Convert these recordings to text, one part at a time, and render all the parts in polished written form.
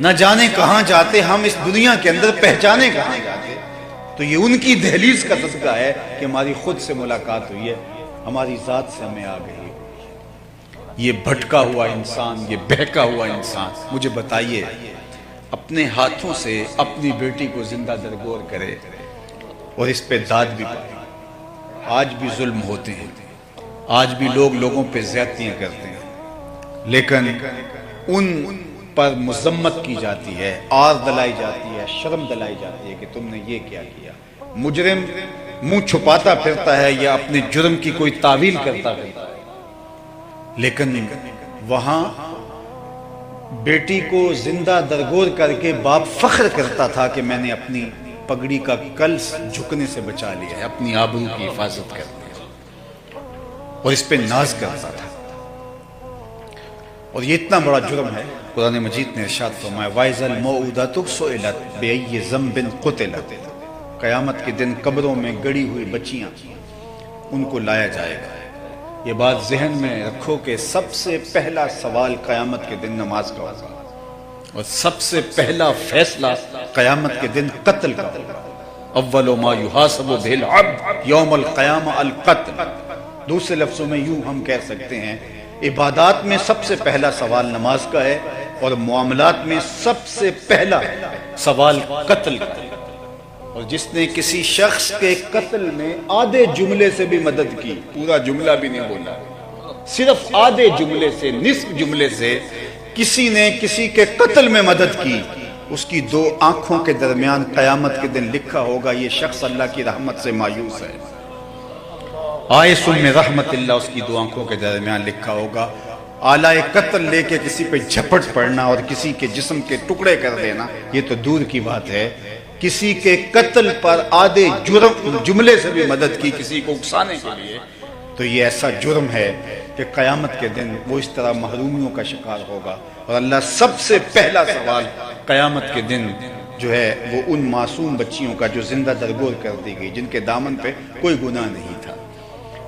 نہ جانے کہاں جاتے ہم اس دنیا کے اندر، پہچانے کہاں جاتے. تو یہ ان کی دہلیز کا صدقہ ہے کہ ہماری خود سے ملاقات ہوئی ہے، ہماری ذات سے ہمیں آ گئی. یہ بھٹکا ہوا انسان، یہ بہکا ہوا انسان، مجھے بتائیے اپنے ہاتھوں سے اپنی بیٹی کو زندہ درگور کرے اور اس پہ داد بھی پائے. آج بھی ظلم ہوتے ہیں، آج بھی لوگ لوگوں پہ زیادتیاں کرتے ہیں، لیکن ان پر مذمت کی جاتی ہے، آر دلائی جاتی ہے، شرم دلائی جاتی ہے کہ تم نے یہ کیا کیا. مجرم منہ چھپاتا پھرتا ہے یا اپنے جرم کی کوئی تعویل کرتا پھرتا ہے، لیکن وہاں بیٹی کو زندہ درگور کر کے باپ فخر کرتا تھا کہ میں نے اپنی پگڑی کا کلس جھکنے سے بچا لیا ہے، اپنی آبرو کی حفاظت کر لیا، اور اس پہ ناز کرتا تھا. اور یہ اتنا بڑا جرم ہے، قرآن مجید نے ارشاد فرمایا وَإِذَا الْمَوْءُودَةُ سُئِلَتْ بِأَيِّ ذَنبٍ قُتِلَتْ. قیامت کے دن قبروں میں گڑی ہوئی بچیاں ان کو لایا جائے گا. یہ بات ذہن میں رکھو کہ سب سے پہلا سوال قیامت کے دن نماز کا ہوگا، اور سب سے پہلا فیصلہ قیامت کے دن قتل کا ہوگا. اول ما یحاسب بہ العبد یوم القیامہ القتل. دوسرے لفظوں میں یوں ہم کہہ سکتے ہیں عبادات میں سب سے پہلا سوال نماز کا ہے، اور معاملات میں سب سے پہلا سوال قتل کا ہے. اور جس نے کسی شخص کے قتل میں آدھے جملے سے بھی مدد کی، پورا جملہ بھی نہیں بولا، صرف آدھے جملے سے، نصف جملے سے کسی نے کسی کے قتل میں مدد کی، اس کی دو آنکھوں کے درمیان قیامت کے دن لکھا ہوگا یہ شخص اللہ کی رحمت سے مایوس ہے. آئس من رحمت اللہ اس کی دو آنکھوں کے درمیان لکھا ہوگا. آلہ قتل لے کے کسی پہ جھپٹ پڑنا اور کسی کے جسم کے ٹکڑے کر دینا یہ تو دور کی بات ہے، کسی کے قتل پر آدھے جملے سے بھی مدد کی کسی کو اکسانے کے لیے، تو یہ ایسا جرم ہے کہ قیامت کے دن وہ اس طرح محرومیوں کا شکار ہوگا. اور اللہ سب سے پہلا سوال قیامت کے دن جو ہے وہ ان معصوم بچیوں کا جو زندہ درگور کر دی گئی، جن کے دامن پہ کوئی گناہ نہیں تھا،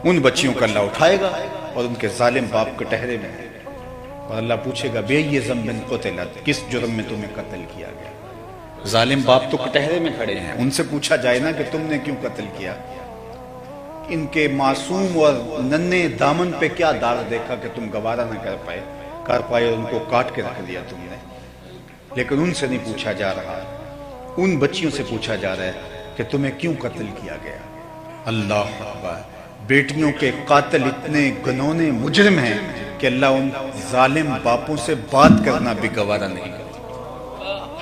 ان بچیوں کا اللہ اٹھائے گا اور ان کے ظالم باپ کے ٹہرے میں، اور اللہ پوچھے گا بِأَيِّ ذَنبٍ قُتِلَتْ، کس جرم میں تمہیں قتل کیا گیا. ظالم باپ تو کٹہرے میں کھڑے ہیں، ان سے پوچھا جائے نا کہ تم نے کیوں قتل کیا، ان کے معصوم اور ننھے دامن پہ کیا داغ دیکھا کہ تم گوارا نہ کر پائے اور ان کو کاٹ کے رکھ دیا تم نے. لیکن ان سے نہیں پوچھا جا رہا، ان بچیوں سے پوچھا جا رہا ہے کہ تمہیں کیوں قتل کیا گیا. اللہ اکبر. بیٹیوں کے قاتل اتنے گنونے مجرم ہیں کہ اللہ ان ظالم باپوں سے بات کرنا بھی گوارا نہیں کرتا.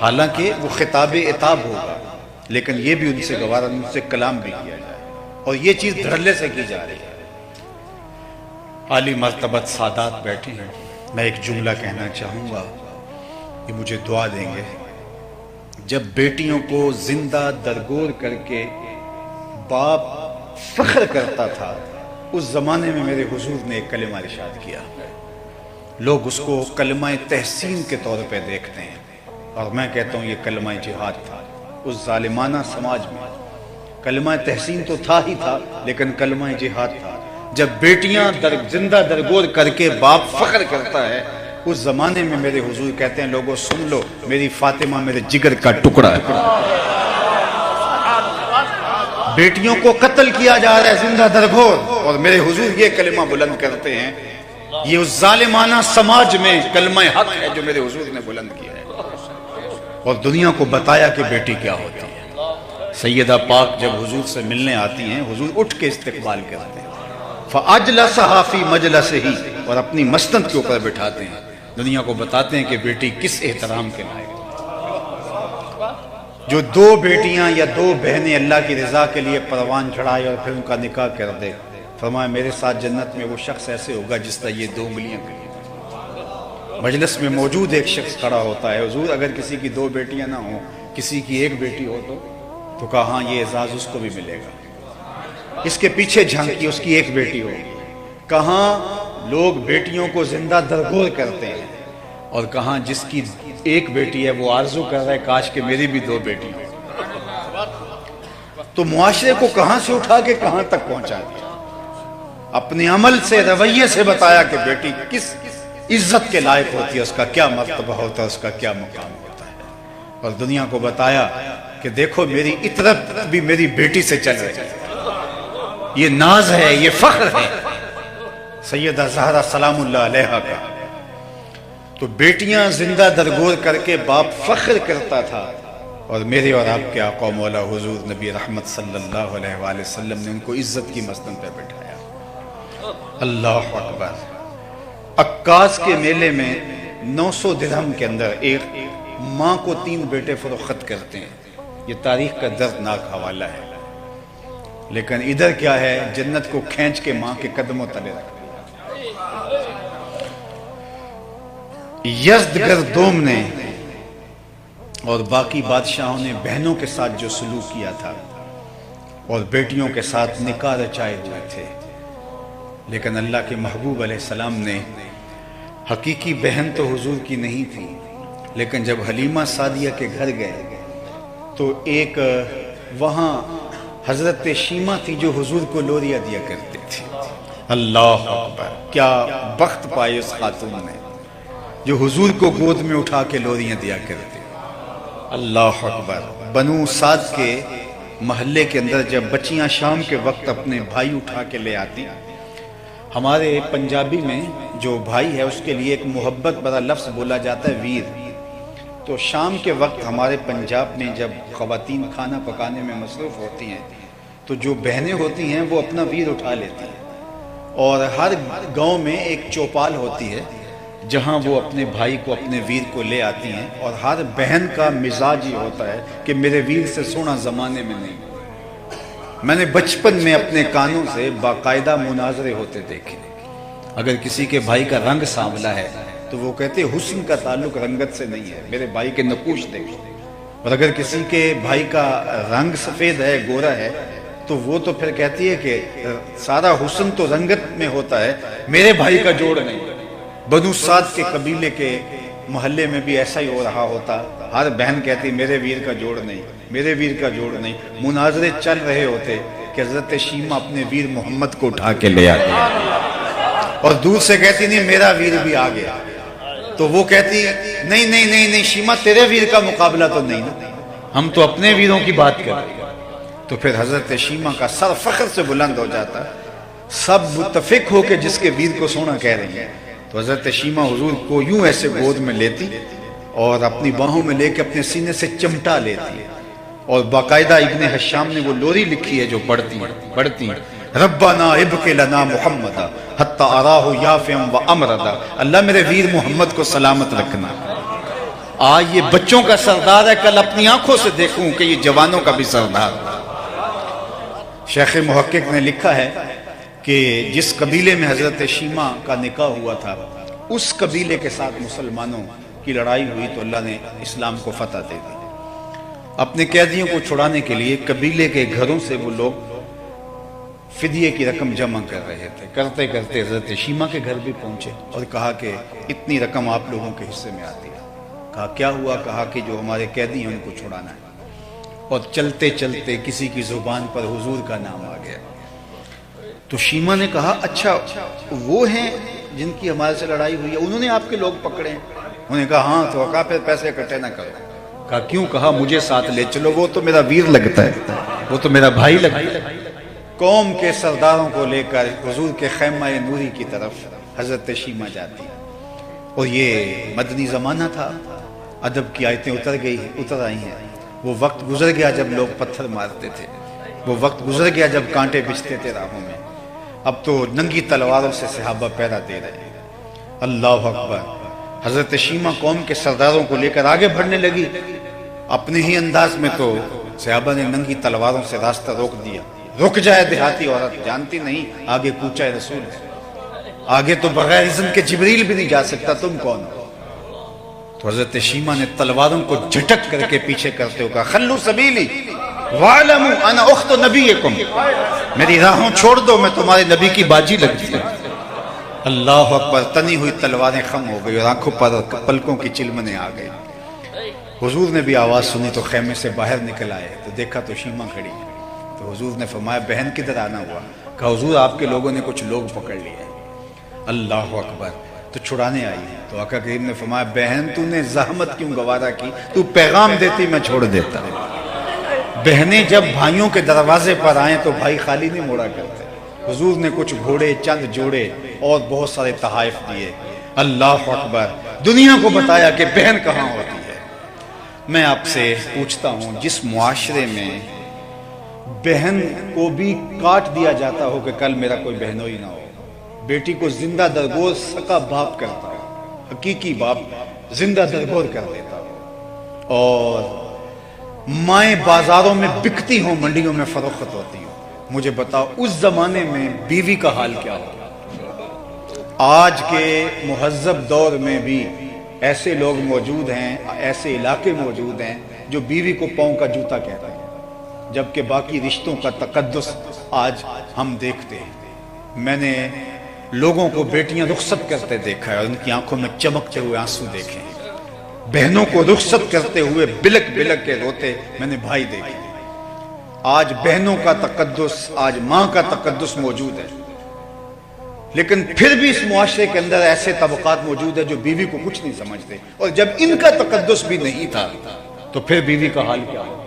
حالانکہ وہ خطاب عتاب ہوگا، لیکن یہ بھی ان سے گوارا نہیں، ان سے کلام بھی کیا جائے، اور یہ چیز دھڑلے سے کی جا رہی ہے. عالی مرتبت سادات بیٹھے ہیں، میں ایک جملہ کہنا چاہوں گا، یہ مجھے دعا دیں گے. جب بیٹیوں کو زندہ درگور کر کے باپ فخر کرتا تھا، اس زمانے میں میرے حضور نے ایک کلمہ ارشاد کیا. لوگ اس کو کلمہ تحسین کے طور پہ دیکھتے ہیں، اور میں کہتا ہوں یہ کلمہ جہاد تھا. اس ظالمانہ سماج میں کلمہ تحسین تو تھا ہی تھا، لیکن کلمہ جہاد تھا. جب بیٹیاں زندہ درگور کر کے باپ فخر کرتا ہے، اس زمانے میں میرے حضور کہتے ہیں لوگوں سن لو، میری فاطمہ میرے جگر کا ٹکڑا ہے. بیٹیوں کو قتل کیا جا رہا ہے زندہ درگور، اور میرے حضور یہ کلمہ بلند کرتے ہیں. یہ اس ظالمانہ سماج میں کلمہ حق ہے جو میرے حضور نے بلند کیا ہے، اور دنیا کو بتایا کہ بیٹی کیا ہوتی ہے. سیدہ پاک جب حضور سے ملنے آتی ہیں، حضور اٹھ کے استقبال کرتے ہیں، فَأَجْلَسَهَا فِي مَجْلَسِهِ، اور اپنی مسند کے اوپر بٹھاتے ہیں. دنیا کو بتاتے ہیں کہ بیٹی کس احترام کے لائق ہے. جو دو بیٹیاں یا دو بہنیں اللہ کی رضا کے لیے پروان چڑھائے اور پھر ان کا نکاح کر دے، فرمایا میرے ساتھ جنت میں وہ شخص ایسے ہوگا جس طرح یہ دو انگلیاں کری. مجلس میں موجود ایک شخص کھڑا ہوتا ہے، حضور اگر کسی کی دو بیٹیاں نہ ہوں، کسی کی ایک بیٹی ہو تو کہا ہاں یہ اعزاز اس کو بھی ملے گا. اس کے پیچھے جھانکی، اس کی ایک بیٹی ہوگی. کہاں لوگ بیٹیوں کو زندہ درگور کرتے ہیں، اور کہاں جس کی ایک بیٹی ہے وہ آرزو کر رہا ہے کاش کہ میری بھی دو بیٹی ہو. تو معاشرے کو کہاں سے اٹھا کے کہاں تک پہنچا دیا. اپنے عمل سے، رویے سے بتایا کہ بیٹی کس عزت کے لائق ہوتی ہے، اس کا کیا مرتبہ ہوتا ہے، اس کا کیا مقام ہوتا ہے. اور دنیا کو بتایا کہ دیکھو میری اطرت بھی میری بیٹی سے چل رہی ہے، یہ ناز ہے، یہ فخر ہے سیدہ زہرا سلام اللہ علیہا کا۔ تو بیٹیاں زندہ درگور کر کے باپ فخر کرتا تھا، اور میرے اور آپ کے آقا مولا حضور نبی رحمت صلی اللہ علیہ وآلہ وسلم نے ان کو عزت کی مسند پہ بٹھایا۔ اللہ اکبر۔ عکاس کے میلے میں 900 درہم کے اندر ایک ماں کو 3 بیٹے فروخت کرتے ہیں، یہ تاریخ کا دردناک حوالہ ہے، لیکن ادھر کیا ہے، جنت کو کھینچ کے ماں کے قدموں تلے رکھ۔ یزدگردوم نے اور باقی بادشاہوں نے بہنوں کے ساتھ جو سلوک کیا تھا اور بیٹیوں کے ساتھ نکاح رچائے ہوئے تھے، لیکن اللہ کے محبوب علیہ السلام نے، حقیقی بہن تو حضور کی نہیں تھی، لیکن جب حلیمہ سعدیہ کے گھر گئے تو ایک وہاں حضرت شیمہ تھی جو حضور کو لوریاں دیا کرتی تھی۔ اللہ اکبر، کیا بخت پائے اس خاتون نے جو حضور کو گود میں اٹھا کے لوریاں دیا کرتی۔ اللہ اکبر۔ بنو سعد کے محلے کے اندر جب بچیاں شام کے وقت اپنے بھائی اٹھا کے لے آتی، ہمارے پنجابی میں جو بھائی ہے اس کے لیے ایک محبت بڑا لفظ بولا جاتا ہے ویر، تو شام کے وقت ہمارے پنجاب میں جب خواتین کھانا پکانے میں مصروف ہوتی ہیں تو جو بہنیں ہوتی ہیں وہ اپنا ویر اٹھا لیتی ہیں، اور ہر گاؤں میں ایک چوپال ہوتی ہے جہاں وہ اپنے بھائی کو، اپنے ویر کو لے آتی ہیں، اور ہر بہن کا مزاج یہ ہوتا ہے کہ میرے ویر سے سونا زمانے میں نہیں۔ میں نے بچپن میں اپنے کانوں سے باقاعدہ مناظرے ہوتے دیکھے، اگر کسی کے بھائی کا رنگ سانولا ہے تو وہ کہتے ہیں حسن کا تعلق رنگت سے نہیں ہے، میرے بھائی کے نقوش دیکھ، اور اگر کسی کے بھائی کا رنگ سفید ہے، گورا ہے، تو وہ تو پھر کہتی ہے کہ سارا حسن تو رنگت میں ہوتا ہے، میرے بھائی کا جوڑ نہیں۔ بنو سعد کے قبیلے کے محلے میں بھی ایسا ہی ہو رہا ہوتا، ہر بہن کہتی میرے ویر کا جوڑ نہیں، میرے ویر کا جوڑ نہیں۔ مناظرے چل رہے ہوتے کہ حضرت شیمہ اپنے ویر محمد کو اٹھا کے لے آتی اور دور سے کہتی نہیں میرا ویر بھی آ گیا، تو وہ کہتی نہیں نہیں نہیں نہیں شیمہ تیرے ویر کا مقابلہ تو نہیں نا، ہم تو اپنے ویروں کی بات کرتے۔ تو پھر حضرت شیمہ کا سر فخر سے بلند ہو جاتا، سب متفق ہو کے جس کے ویر کو سونا کہہ رہی ہیں، تو حضرت شیمہ حضور کو یوں ایسے گود میں لیتی اور اپنی باہوں میں لے کے اپنے سینے سے چمٹا لیتی، اور باقاعدہ ابن حشام نے وہ لوری لکھی ہے جو پڑھتی ربنا ابق لنا محمد حتی اراہ یافعا و امردا، اللہ میرے ویر محمد کو سلامت رکھنا، آج یہ بچوں کا سردار ہے، کل اپنی آنکھوں سے دیکھوں کہ یہ جوانوں کا بھی سردار۔ شیخ محقق نے لکھا ہے کہ جس قبیلے میں حضرت شیمہ کا نکاح ہوا تھا اس قبیلے کے ساتھ مسلمانوں کی لڑائی ہوئی تو اللہ نے اسلام کو فتح دے دی۔ اپنے قیدیوں کو چھڑانے کے لیے قبیلے کے گھروں سے وہ لوگ فدیے کی رقم جمع کر رہے تھے، کرتے کرتے حضرت شیمہ کے گھر بھی پہنچے اور کہا کہ اتنی رقم آپ لوگوں کے حصے میں آتی ہے۔ کہا کیا ہوا؟ کہا کہ جو ہمارے قیدی ہیں ان کو چھڑانا ہے، اور چلتے چلتے کسی کی زبان پر حضور کا نام آ گیا، تو شیمہ نے کہا اچھا وہ ہیں جن کی ہمارے سے لڑائی ہوئی ہے، انہوں نے آپ کے لوگ پکڑے ہیں؟ انہوں نے کہا ہاں۔ تو کہا پھر پیسے اکٹھے نہ کرو۔ کہا کیوں؟ کہا مجھے ساتھ لے چلو، وہ تو میرا ویر لگتا ہے، وہ تو میرا بھائی لگتا ہے۔ قوم کے سرداروں کو لے کر حضور کے خیمہ نوری کی طرف حضرت شیمہ جاتی، اور یہ مدنی زمانہ تھا، ادب کی آیتیں اتر آئی ہیں۔ وہ وقت گزر گیا جب لوگ پتھر مارتے تھے، وہ وقت گزر گیا جب کانٹے بچھتے تھے راہوں میں، اب تو ننگی تلواروں سے صحابہ پہرا دے رہے ہیں۔ اللہ اکبر۔ حضرت شیمہ قوم کے سرداروں کو لے کر آگے بڑھنے لگی، اپنے ہی انداز میں تو صحابہ نے ننگی تلواروں سے راستہ روک دیا۔ رک جائے دیہاتی عورت، جانتی نہیں آگے کوچہ رسول ہے، آگے تو بغیر اذن کے جبریل بھی نہیں جا سکتا، تم کون ہو؟ تو حضرت شیمہ نے تلواروں کو جھٹک کر کے پیچھے کرتے ہوئے کہا خلو سبیلی وَعَلَمُوا أَنَا أُخْتُ نَبِيِّكُمْ، میری راہوں چھوڑ دو، میں تمہارے نبی کی باجی لگتی ہوں۔ اللہ اکبر۔ تنی ہوئی تلواریں خم ہو گئی اور آنکھوں پر پلکوں کی چلمنے آ گئی۔ حضور نے بھی آواز سنی تو خیمے سے باہر نکل آئے تو دیکھا تو شیمہ کھڑی ہے، تو حضور نے فرمایا بہن کدھر آنا ہوا؟ کہا حضور آپ کے لوگوں نے کچھ لوگ پکڑ لیے۔ اللہ اکبر۔ تو چھڑانے آئی ہے۔ تو آقا کریم نے فرمایا بہن تو نے زحمت کیوں گوارا کی، تو پیغام دیتی میں چھوڑ دیتا۔ بہنیں جب بھائیوں کے دروازے پر آئیں تو بھائی خالی نہیں موڑا کرتے۔ حضور نے کچھ گھوڑے چند جوڑے اور بہت سارے تحائف دیے۔ اللہ اکبر، دنیا کو بتایا کہ بہن کہاں ہوتی ہے۔ میں آپ سے پوچھتا ہوں، جس معاشرے میں بہن کو بھی کاٹ دیا جاتا ہو کہ کل میرا کوئی بہنوئی نہ ہو، بیٹی کو زندہ درگور سکا باپ کرتا ہو، حقیقی باپ زندہ درگور کر دیتا ہو، اور مائیں بازاروں میں بکتی ہوں، منڈیوں میں فروخت ہوتی ہوں، مجھے بتاؤ اس زمانے میں بیوی کا حال کیا ہوگا؟ آج کے مہذب دور میں بھی ایسے لوگ موجود ہیں، ایسے علاقے موجود ہیں جو بیوی کو پاؤں کا جوتا کہتے ہیں، جبکہ باقی رشتوں کا تقدس آج ہم دیکھتے ہیں۔ میں نے لوگوں کو بیٹیاں رخصت کرتے دیکھا ہے اور ان کی آنکھوں میں چمکتے ہوئے آنسو دیکھے ہیں۔ بہنوں کو رخصت کرتے ہوئے بلک بلک کے روتے میں نے بھائی دیکھے۔ آج بہنوں کا تقدس، آج ماں کا تقدس موجود ہے، لیکن پھر بھی اس معاشرے کے اندر ایسے طبقات موجود ہیں جو بیوی کو کچھ نہیں سمجھتے، اور جب ان کا تقدس بھی نہیں تھا تو پھر بیوی کا حال کیا ہوتا۔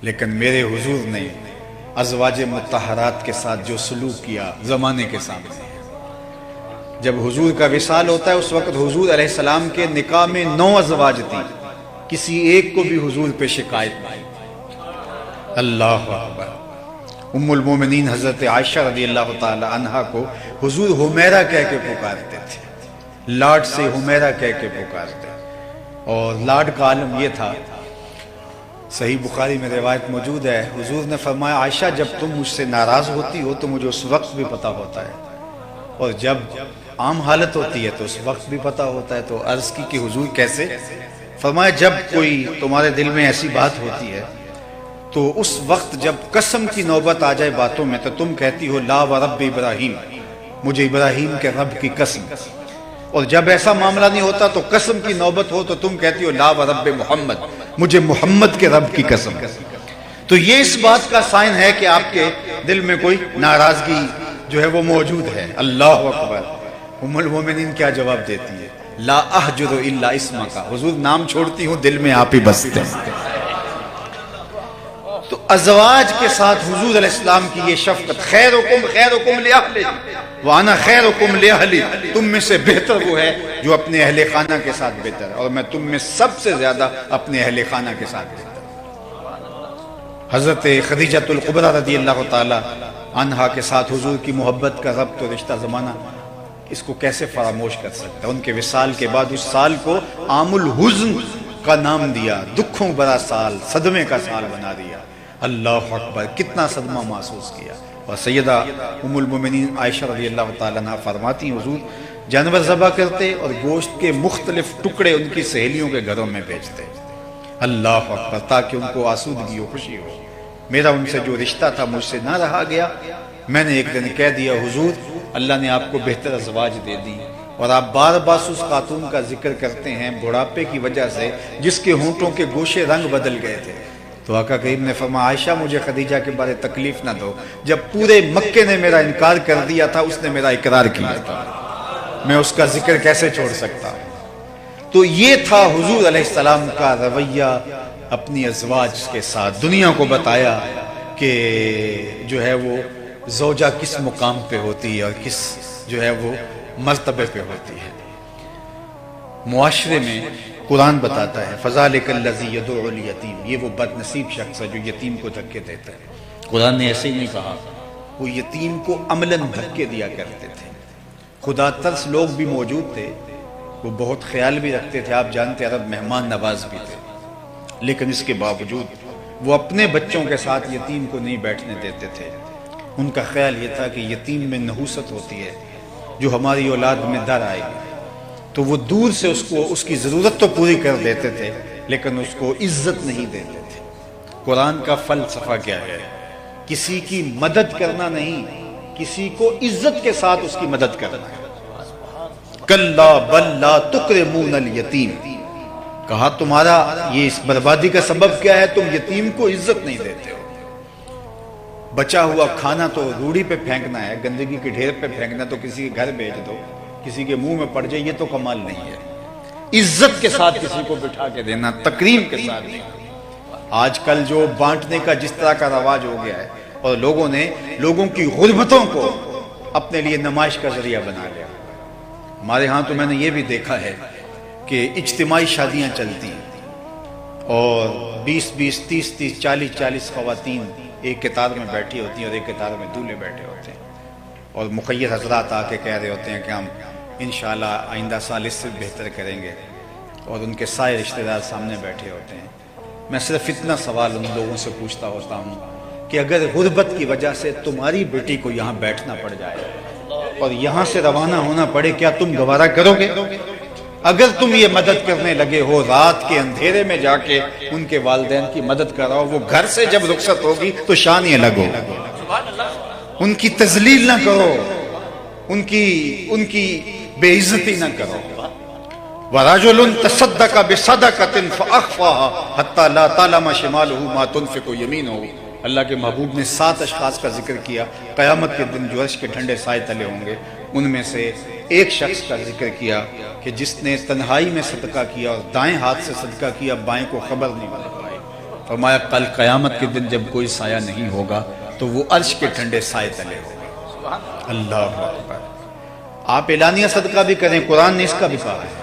لیکن میرے حضور نے ازواج مطہرات کے ساتھ جو سلوک کیا زمانے کے سامنے، جب حضور کا وصال ہوتا ہے اس وقت حضور علیہ السلام کے نکاح میں 9 ازواج تھی، کسی ایک کو بھی حضور پہ شکایت نہیں۔ اللہ اکبر۔ ام المومنین حضرت عائشہ رضی اللہ تعالی عنہا کو حضور حمیرہ کہہ کے پکارتے تھے، لاڈ سے حمیرہ کہہ کے پکارتے، اور لاڈ کا عالم یہ تھا، صحیح بخاری میں روایت موجود ہے، حضور نے فرمایا عائشہ جب تم مجھ سے ناراض ہوتی ہو تو مجھے اس وقت بھی پتہ ہوتا ہے، اور جب عام حالت ہوتی ہے تو اس وقت بھی پتہ ہوتا ہے۔ تو عرض کی کہ حضور کیسے؟ فرمایا جب کوئی تمہارے دل میں ایسی بات ہوتی ہے تو اس وقت جب قسم کی نوبت آ جائے باتوں میں تو تم کہتی ہو لا ورب ابراہیم، مجھے ابراہیم کے رب کی قسم، اور جب ایسا معاملہ نہیں ہوتا تو قسم کی نوبت ہو تو تم کہتی ہو لا ورب محمد، مجھے محمد کے رب کی قسم۔ تو یہ اس بات کا سائن ہے کہ آپ کے دل میں کوئی ناراضگی جو ہے وہ موجود ہے۔ اللہ اکبر۔ ام المومنین کیا جواب دیتی ہے؟ لا احجر الا اسمک، حضور نام چھوڑتی ہوں دل میں آپ ہی بستے ہیں۔ تو ازواج کے ساتھ حضور علیہ السلام کی یہ شفقت، خیرکم لأہلی وانا خیرکم لأہلی، تم میں سے بہتر وہ ہے جو اپنے اہل خانہ کے ساتھ بہتر ہے، اور میں تم میں سب سے زیادہ اپنے اہل خانہ کے ساتھ بہتر۔ حضرت خدیجہ الکبریٰ رضی اللہ تعالی عنہا کے ساتھ حضور کی محبت کا ربط و رشتہ زمانہ اس کو کیسے فراموش کر سکتا ہے؟ ان کے وصال کے بعد اس سال کو عام الحزن کا نام دیا، دکھوں بڑا سال، صدمے کا سال بنا دیا۔ اللہ اکبر، کتنا صدمہ محسوس کیا۔ اور سیدہ ام المومنین عائشہ رضی اللہ تعالیٰ عنہ فرماتی ہیں حضور جانور ذبح کرتے اور گوشت کے مختلف ٹکڑے ان کی سہیلیوں کے گھروں میں بھیجتے، اللہ اکبر، تاکہ ان کو آسودگی و خوشی ہو۔ میرا ان سے جو رشتہ تھا مجھ سے نہ رہا گیا، میں نے ایک دن کہہ دیا حضور اللہ نے آپ کو بہتر ازواج دے دی، اور آپ بار بار اس خاتون کا ذکر کرتے ہیں بڑھاپے کی وجہ سے جس کے ہونٹوں کے گوشے رنگ بدل گئے تھے۔ تو آقا کریم نے فرمایا عائشہ مجھے خدیجہ کے بارے تکلیف نہ دو، جب پورے مکے نے میرا انکار کر دیا تھا اس نے میرا اقرار کیا تھا، میں اس کا ذکر کیسے چھوڑ سکتا ہوں؟ تو یہ تھا حضور علیہ السلام کا رویہ اپنی ازواج کے ساتھ، دنیا کو بتایا کہ جو ہے وہ زوجہ کس مقام پہ ہوتی ہے اور کس جو ہے وہ مرتبے پہ ہوتی ہے۔ معاشرے میں قرآن بتاتا ہے فَذَلِكَ الَّذِي يَدُعُ الْيَتِيمَ، یہ وہ بد نصیب شخص ہے جو یتیم کو دھکے دیتا ہے۔ قرآن نے ایسے ہی نہیں کہا، وہ یتیم کو عملاً دھکے دیا کرتے تھے۔ خدا ترس لوگ بھی موجود تھے، وہ بہت خیال بھی رکھتے تھے، آپ جانتے عرب مہمان نواز بھی تھے، لیکن اس کے باوجود وہ اپنے بچوں کے ساتھ یتیم کو نہیں بیٹھنے دیتے تھے۔ ان کا خیال یہ تھا کہ یتیم میں نحوست ہوتی ہے جو ہماری اولاد میں در آئے گی، تو وہ دور سے اس کی ضرورت تو پوری کر دیتے تھے لیکن اس کو عزت نہیں دیتے تھے۔ قرآن کا فلسفہ کیا ہے؟ کسی کی مدد کرنا نہیں، کسی کو عزت کے ساتھ اس کی مدد کرنا ہے۔ کلا بل لا تکرمون الیتیم، کہا تمہارا یہ اس بربادی کا سبب کیا ہے؟ تم یتیم کو عزت نہیں دیتے ہو۔ بچا ہوا کھانا تو روڑی پہ پھینکنا ہے، گندگی کے ڈھیر پہ پھینکنا، تو کسی کے گھر بھیج دو، کسی کے منہ میں پڑ جائے یہ تو کمال نہیں ہے. عزت کے ساتھ کسی کو بٹھا کے دینا, تکریم کے ساتھ نہیں. آج کل جو بانٹنے کا جس طرح کا رواج ہو گیا ہے اور لوگوں نے لوگوں کی غربتوں کو اپنے لیے نمائش کا ذریعہ بنا لیا. ہمارے ہاں تو میں نے یہ بھی دیکھا ہے کہ اجتماعی شادیاں چلتی ہیں اور 20-20, 30-30, 40-40 خواتین ایک قطار میں بیٹھی ہوتی ہیں اور ایک قطار میں دولہے بیٹھے ہوتے ہیں, اور مخیر حضرات آ کے کہہ رہے ہوتے ہیں کہ ہم انشاءاللہ آئندہ سال اس سے بہتر کریں گے, اور ان کے سارے رشتہ دار سامنے بیٹھے ہوتے ہیں. میں صرف اتنا سوال ان لوگوں سے پوچھتا ہوتا ہوں کہ اگر غربت کی وجہ سے تمہاری بیٹی کو یہاں بیٹھنا پڑ جائے اور یہاں سے روانہ ہونا پڑے, کیا تم گوارا کرو گے؟ اگر تم یہ مدد کرنے لگے ہو, رات کے اندھیرے میں جا کے ان کے والدین کی مدد کراؤ, وہ گھر سے جب رخصت ہوگی تو شان یہ لگو, ان کی تذلیل نہ کرو, ان کی بے عزتی نہ کرو. وَرَجُلٌ تَصَدَّقَ بِصَدَقَةٍ فَأَخْفَاهَا حَتَّى لَا تَعْلَمَ شِمَالُهُ مَا تُنْفِقُ يَمِينُهُ. اللہ کے محبوب نے 7 اشخاص کا ذکر کیا قیامت کے دن جو عرش کے ٹھنڈے سائے تلے ہوں گے. ان میں سے ایک شخص کا ذکر کیا کہ جس نے تنہائی میں صدقہ کیا اور دائیں ہاتھ سے صدقہ کیا, بائیں کو خبر نہیں مل پائی. فرمایا کل قیامت کے دن جب کوئی سایہ نہیں ہوگا تو وہ عرش کے ٹھنڈے سائے تلے ہوگا. اللہ اکبر. آپ اعلانیہ صدقہ بھی کریں, قرآن نے اس کا بھی کہا ہے,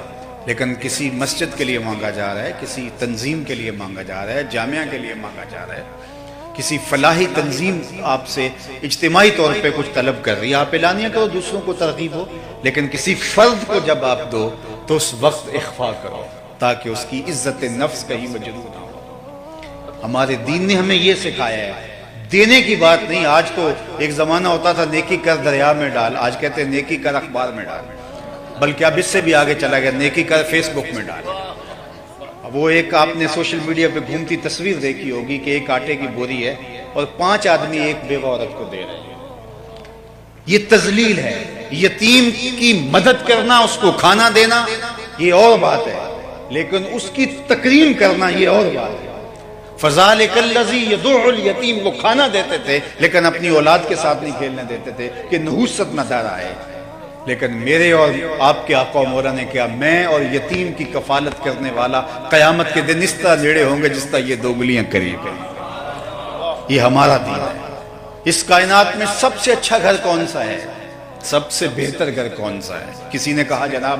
لیکن کسی مسجد کے لیے مانگا جا رہا ہے, کسی تنظیم کے لیے مانگا جا رہا ہے, جامعہ کے لیے مانگا جا رہا ہے, کسی فلاحی تنظیم آپ سے اجتماعی طور پہ کچھ طلب کر رہی ہے, آپ اعلانیہ کرو, دوسروں کو ترغیب ہو, لیکن کسی فرد کو جب آپ دو تو اس وقت اخفا کرو تاکہ اس کی عزت نفس کہیں مجروح نہ ہو. ہمارے دین نے ہمیں یہ سکھایا ہے, دینے کی بات نہیں. آج تو ایک زمانہ ہوتا تھا نیکی کر دریا میں ڈال, آج کہتے ہیں نیکی کر اخبار میں ڈال, بلکہ اب اس سے بھی آگے چلا گیا, نیکی کر فیس بک میں ڈال. وہ ایک آپ نے سوشل میڈیا پہ گھومتی تصویر دیکھی ہوگی کہ ایک آٹے کی بوری ہے اور 5 آدمی ایک بیوہ عورت کو دے رہے ہیں. یہ تذلیل ہے. یتیم کی مدد کرنا, اس کو کھانا دینا یہ اور بات ہے, لیکن اس کی تکریم کرنا یہ اور بات ہے. فَذَلِكَ الَّذِي يَدُعُّ الْيَتِيمَ, وہ کھانا دیتے تھے لیکن اپنی اولاد کے ساتھ نہیں کھیلنے دیتے تھے کہ نحوست نہ دار آئے. لیکن میرے اور آپ کے آقا و مولا نے کیا, میں اور یتیم کی کفالت کرنے والا قیامت کے دن اس طرح لیڑے ہوں گے جس طرح یہ 2 انگلیاں قریب ہیں. یہ ہمارا دین ہے. اس کائنات میں سب سے اچھا گھر کون سا ہے, سب سے بہتر گھر کون سا ہے؟ کسی نے کہا جناب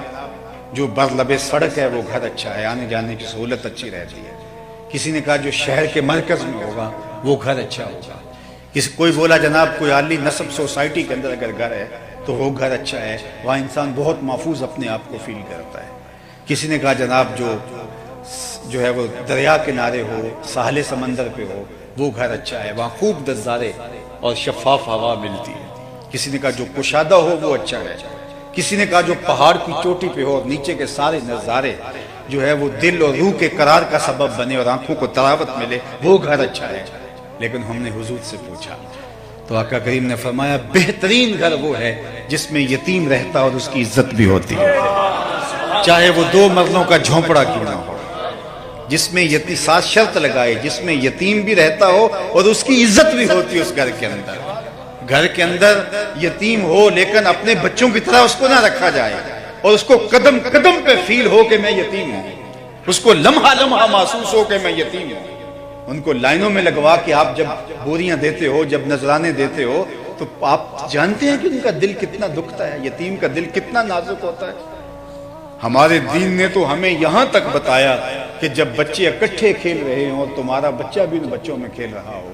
جو برلب سڑک ہے وہ گھر اچھا ہے, آنے جانے کی سہولت اچھی رہتی ہے. کسی نے کہا جو شہر کے مرکز میں ہوگا وہ گھر اچھا ہوگا. کوئی بولا جناب کوئی عالی نسب سوسائٹی کے اندر اگر گھر ہے تو وہ گھر اچھا ہے, وہاں انسان بہت محفوظ اپنے آپ کو فیل کرتا ہے. کسی نے کہا جناب جو ہے وہ دریا کنارے ہو, ساحل سمندر پہ ہو, وہ گھر اچھا ہے, وہاں خوب نظارے اور شفاف ہوا ملتی ہے. کسی نے کہا جو کشادہ ہو وہ اچھا ہے. کسی نے کہا جو پہاڑ کی چوٹی پہ ہو اور نیچے کے سارے نظارے جو ہے وہ دل اور روح کے قرار کا سبب بنے اور آنکھوں کو تراوت ملے, وہ گھر اچھا ہے. لیکن ہم نے حضور سے پوچھا تو آقا کریم نے فرمایا بہترین گھر وہ ہے جس میں یتیم رہتا اور اس کی عزت بھی ہوتی ہے, چاہے وہ 2 مرلوں کا جھونپڑا کیوں نہ ہو, جس میں ساتھ شرط لگائے جس میں یتیم بھی رہتا ہو اور اس کی عزت بھی ہوتی ہے اس گھر کے اندر. گھر کے اندر یتیم ہو لیکن اپنے بچوں کی طرح اس کو نہ رکھا جائے اور اس کو قدم قدم پہ فیل ہو کہ میں یتیم ہوں, اس کو لمحہ لمحہ محسوس ہو کہ میں یتیم ہوں. ان کو لائنوں میں لگوا کہ آپ جب بوریاں دیتے ہو, جب نذرانے دیتے ہو, تو آپ جانتے ہیں کہ ان کا دل کتنا دکھتا ہے, یتیم کا دل کتنا نازک ہوتا ہے. ہمارے دین نے تو ہمیں یہاں تک بتایا کہ جب بچے اکٹھے کھیل رہے ہوں, تمہارا بچہ بھی ان بچوں میں کھیل رہا ہو,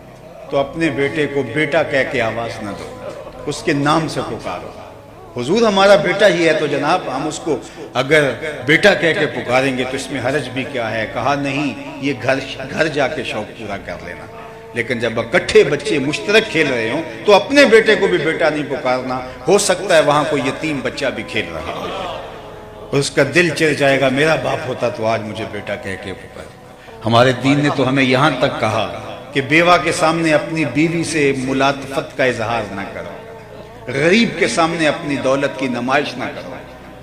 تو اپنے بیٹے کو بیٹا کہہ کے آواز نہ دو, اس کے نام سے پکارو. حضور ہمارا بیٹا ہی ہے تو جناب ہم اس کو اگر بیٹا کہہ کے پکاریں گے تو اس میں حرج بھی کیا ہے؟ کہا نہیں, یہ گھر جا کے شوق پورا کر لینا. لیکن جب اکٹھے بچے مشترک کھیل رہے ہوں تو اپنے بیٹے کو بھی بیٹا نہیں پکارنا. ہو سکتا ہے وہاں کوئی یتیم بچہ بھی کھیل رہا ہو, اس کا دل چڑھ جائے گا میرا باپ ہوتا تو آج مجھے بیٹا کہہ کے پکار. ہمارے دین نے تو ہمیں یہاں تک کہا کہ بیوہ کے سامنے اپنی بیوی سے ملاطفت کا اظہار نہ کرو, غریب کے سامنے اپنی دولت کی نمائش نہ کرو,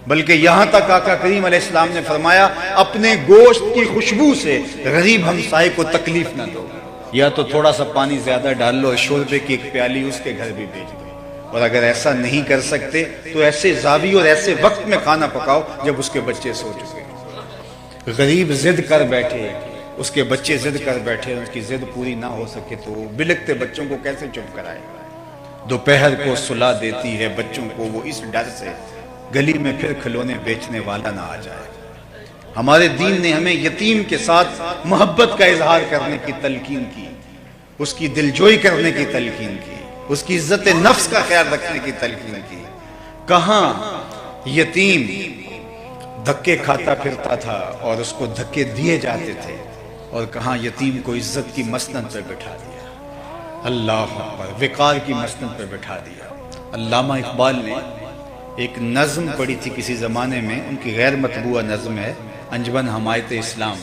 بلکہ یہاں تک آقا کریم علیہ السلام نے فرمایا اپنے گوشت کی خوشبو سے غریب ہمسائے کو تکلیف نہ دو, یا تو تھوڑا سا پانی زیادہ ڈال لو, شوربے کی ایک پیالی اس کے گھر بھی بھیج دو. اور اگر ایسا نہیں کر سکتے تو ایسے زاویے اور ایسے وقت میں کھانا پکاؤ جب اس کے بچے سو چکے۔ غریب ضد کر بیٹھے، اس کے بچے ضد کر بیٹھے، اس کی ضد پوری نہ ہو سکے تو بلکتے بچوں کو کیسے چپ کرائے؟ دوپہر کو سلا دیتی ہے بچوں کو وہ اس ڈر سے گلی میں پھر کھلونے بیچنے والا نہ آ جائے۔ ہمارے دین نے ہمیں یتیم کے ساتھ محبت کا اظہار کرنے کی تلقین کی، اس کی دلجوئی کرنے کی تلقین کی، اس کی عزت نفس کا خیال رکھنے کی تلقین کی۔ کہاں یتیم دھکے کھاتا پھرتا تھا اور اس کو دھکے دیے جاتے تھے، اور کہاں یتیم کو عزت کی مسند پہ بٹھا دیا، اللہ اکبر، وقار کی مسند پہ بٹھا دیا۔ علامہ اقبال نے ایک نظم پڑھی تھی کسی زمانے میں، ان کی غیر مطبوعہ نظم ہے، انجمن حمایت اسلام،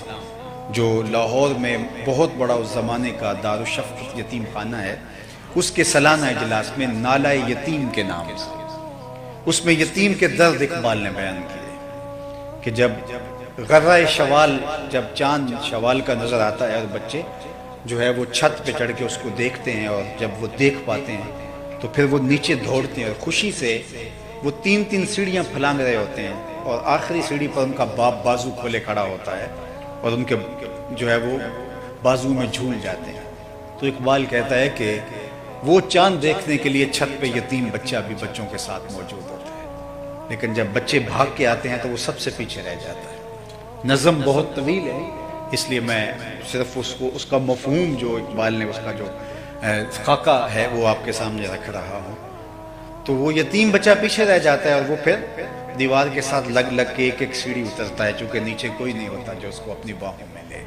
جو لاہور میں بہت بڑا اس زمانے کا دارالشفقت یتیم خانہ ہے، اس کے سالانہ اجلاس میں نالہ یتیم کے نام سے اس میں یتیم کے درد اقبال نے بیان کیے کہ جب غرہ شوال، جب چاند شوال کا نظر آتا ہے اور بچے جو ہے وہ چھت پہ چڑھ کے اس کو دیکھتے ہیں، اور جب وہ دیکھ پاتے ہیں تو پھر وہ نیچے دوڑتے ہیں اور خوشی سے وہ 3 سیڑھیاں پھلانگ رہے ہوتے ہیں، اور آخری سیڑھی پر ان کا باپ بازو کھولے کھڑا ہوتا ہے اور ان کے جو ہے وہ بازو میں جھول جاتے ہیں۔ تو اقبال کہتا ہے کہ وہ چاند دیکھنے کے لیے چھت پہ یتیم بچہ بھی بچوں کے ساتھ موجود ہوتا ہے، لیکن جب بچے بھاگ کے آتے ہیں تو وہ سب سے پیچھے رہ جاتا ہے۔ نظم بہت طویل ہے، اس لیے میں صرف اس کا مفہوم جو اقبال نے اس کا جو خاکہ ہے وہ آپ کے سامنے رکھ رہا ہوں۔ تو وہ یتیم بچہ پیچھے رہ جاتا ہے اور وہ پھر دیوار کے ساتھ لگ کے ایک سیڑھی اترتا ہے، چونکہ نیچے کوئی نہیں ہوتا جو اس کو اپنی باہوں میں لے۔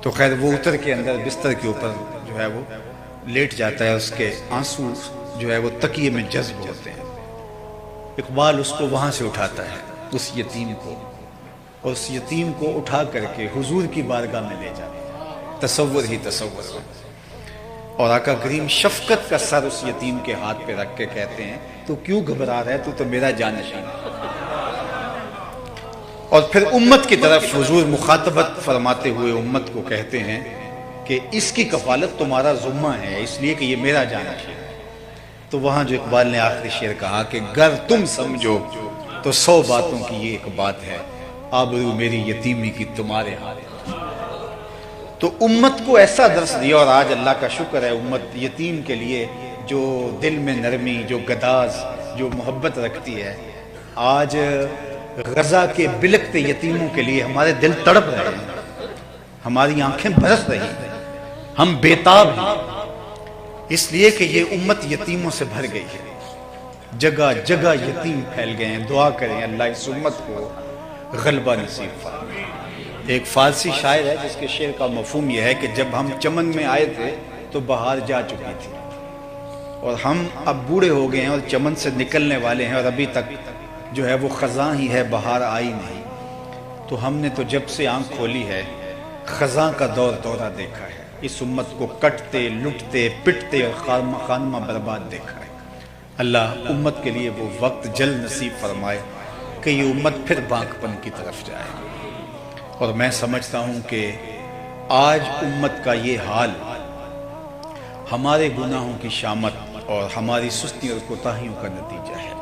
تو خیر وہ اتر کے اندر بستر کے اوپر جو ہے وہ لیٹ جاتا ہے، اس کے آنسو جو ہے وہ تکیے میں جذب ہوتے ہیں۔ اقبال اس کو وہاں سے اٹھاتا ہے، اس یتیم کو، اور اس یتیم کو اٹھا کر کے حضور کی بارگاہ میں لے جاتا ہے۔ تصور ہی تصور ہے، اور آقا کریم شفقت کا سر اس یتیم کے ہاتھ پہ رکھ کے کہتے ہیں تو کیوں گھبرا رہا ہے، تو میرا جانشین ہے۔ اور پھر امت کی طرف حضور مخاطبت فرماتے ہوئے امت کو کہتے ہیں کہ اس کی کفالت تمہارا ذمہ ہے، اس لیے کہ یہ میرا جانشین ہے۔ تو وہاں جو اقبال نے آخری شعر کہا کہ گر تم سمجھو تو 100 باتوں کی یہ ایک بات ہے، آبرو میری یتیمی کی تمہارے ہاتھ۔ تو امت کو ایسا درس دیا، اور آج اللہ کا شکر ہے امت یتیم کے لیے جو دل میں نرمی، جو گداز، جو محبت رکھتی ہے، آج غزہ کے بلکتے یتیموں کے لیے ہمارے دل تڑپ رہے ہیں، ہماری آنکھیں برس رہی ہیں، ہم بیتاب ہیں، اس لیے کہ یہ امت یتیموں سے بھر گئی ہے، جگہ جگہ یتیم پھیل گئے ہیں۔ دعا کریں اللہ اس امت کو غلبہ نصیب فرمائے۔ ایک فارسی شاعر ہے جس کے شعر کا مفہوم یہ ہے کہ جب ہم چمن میں آئے تھے تو بہار جا چکی تھی، اور ہم اب بوڑھے ہو گئے ہیں اور چمن سے نکلنے والے ہیں، اور ابھی تک جو ہے وہ خزاں ہی ہے، بہار آئی نہیں۔ تو ہم نے تو جب سے آنکھ کھولی ہے خزاں کا دورہ دیکھا ہے، اس امت کو کٹتے، لٹتے، پٹتے اور خانمہ برباد دیکھا ہے۔ اللہ امت کے لیے وہ وقت جلد نصیب فرمائے کہ یہ امت پھر بانک پن کی طرف جائے۔ اور میں سمجھتا ہوں کہ آج امت کا یہ حال ہمارے گناہوں کی شامت اور ہماری سستی اور کوتاہیوں کا نتیجہ ہے۔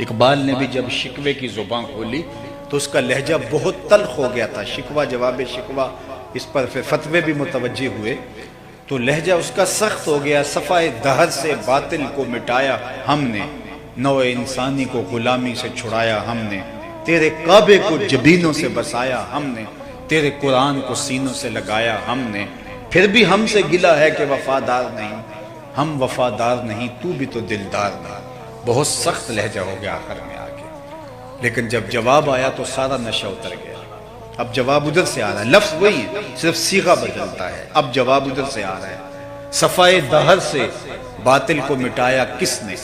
اقبال نے بھی جب شکوے کی زبان کھولی تو اس کا لہجہ بہت تلخ ہو گیا تھا، شکوہ جواب شکوہ، اس پر پھر فتوے بھی متوجہ ہوئے تو لہجہ اس کا سخت ہو گیا۔ صفائے دہر سے باطل کو مٹایا ہم نے، نوع انسانی کو غلامی سے چھڑایا ہم نے، تیرے کعبے کو جبینوں سے بسایا ہم نے، تیرے قرآن کو سینوں سے لگایا ہم نے، پھر بھی ہم سے گلہ ہے کہ وفادار نہیں، ہم وفادار نہیں، تو بھی تو دلدار نہیں۔ بہت سخت لہجہ ہو گیا آخر میں آگے، لیکن جب جواب آیا تو سارا نشہ اتر گیا۔ اب جواب ادھر سے آ رہا ہے، لفظ وہی ہے، صرف صیغہ بدلتا ہے، اب جواب ادھر سے آ رہا ہے۔ صفائے دہر سے باطل کو مٹایا کس نے،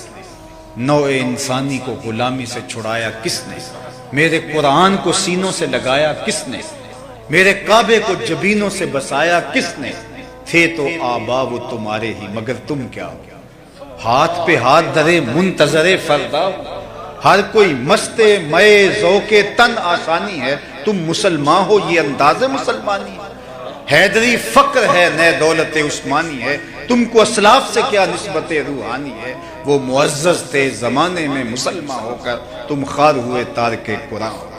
نوع انسانی کو غلامی سے چھڑایا کس نے، میرے قرآن کو سینوں سے لگایا کس نے، میرے کعبے کو جبینوں سے بسایا کس نے، تھے تو آبا وہ تمہارے ہی مگر تم کیا ہو، ہاتھ پہ ہاتھ درے منتظر فردا، ہر کوئی مستے مئے ذوق تن آسانی ہے، تم مسلمان ہو یہ انداز مسلمانی ہے، حیدری فقر ہے نئے دولت عثمانی ہے، تم کو اسلاف سے کیا نسبت روحانی ہے، وہ معزز تھے زمانے میں مسلمان ہو کر، تم خار ہوئے تارک قرآن۔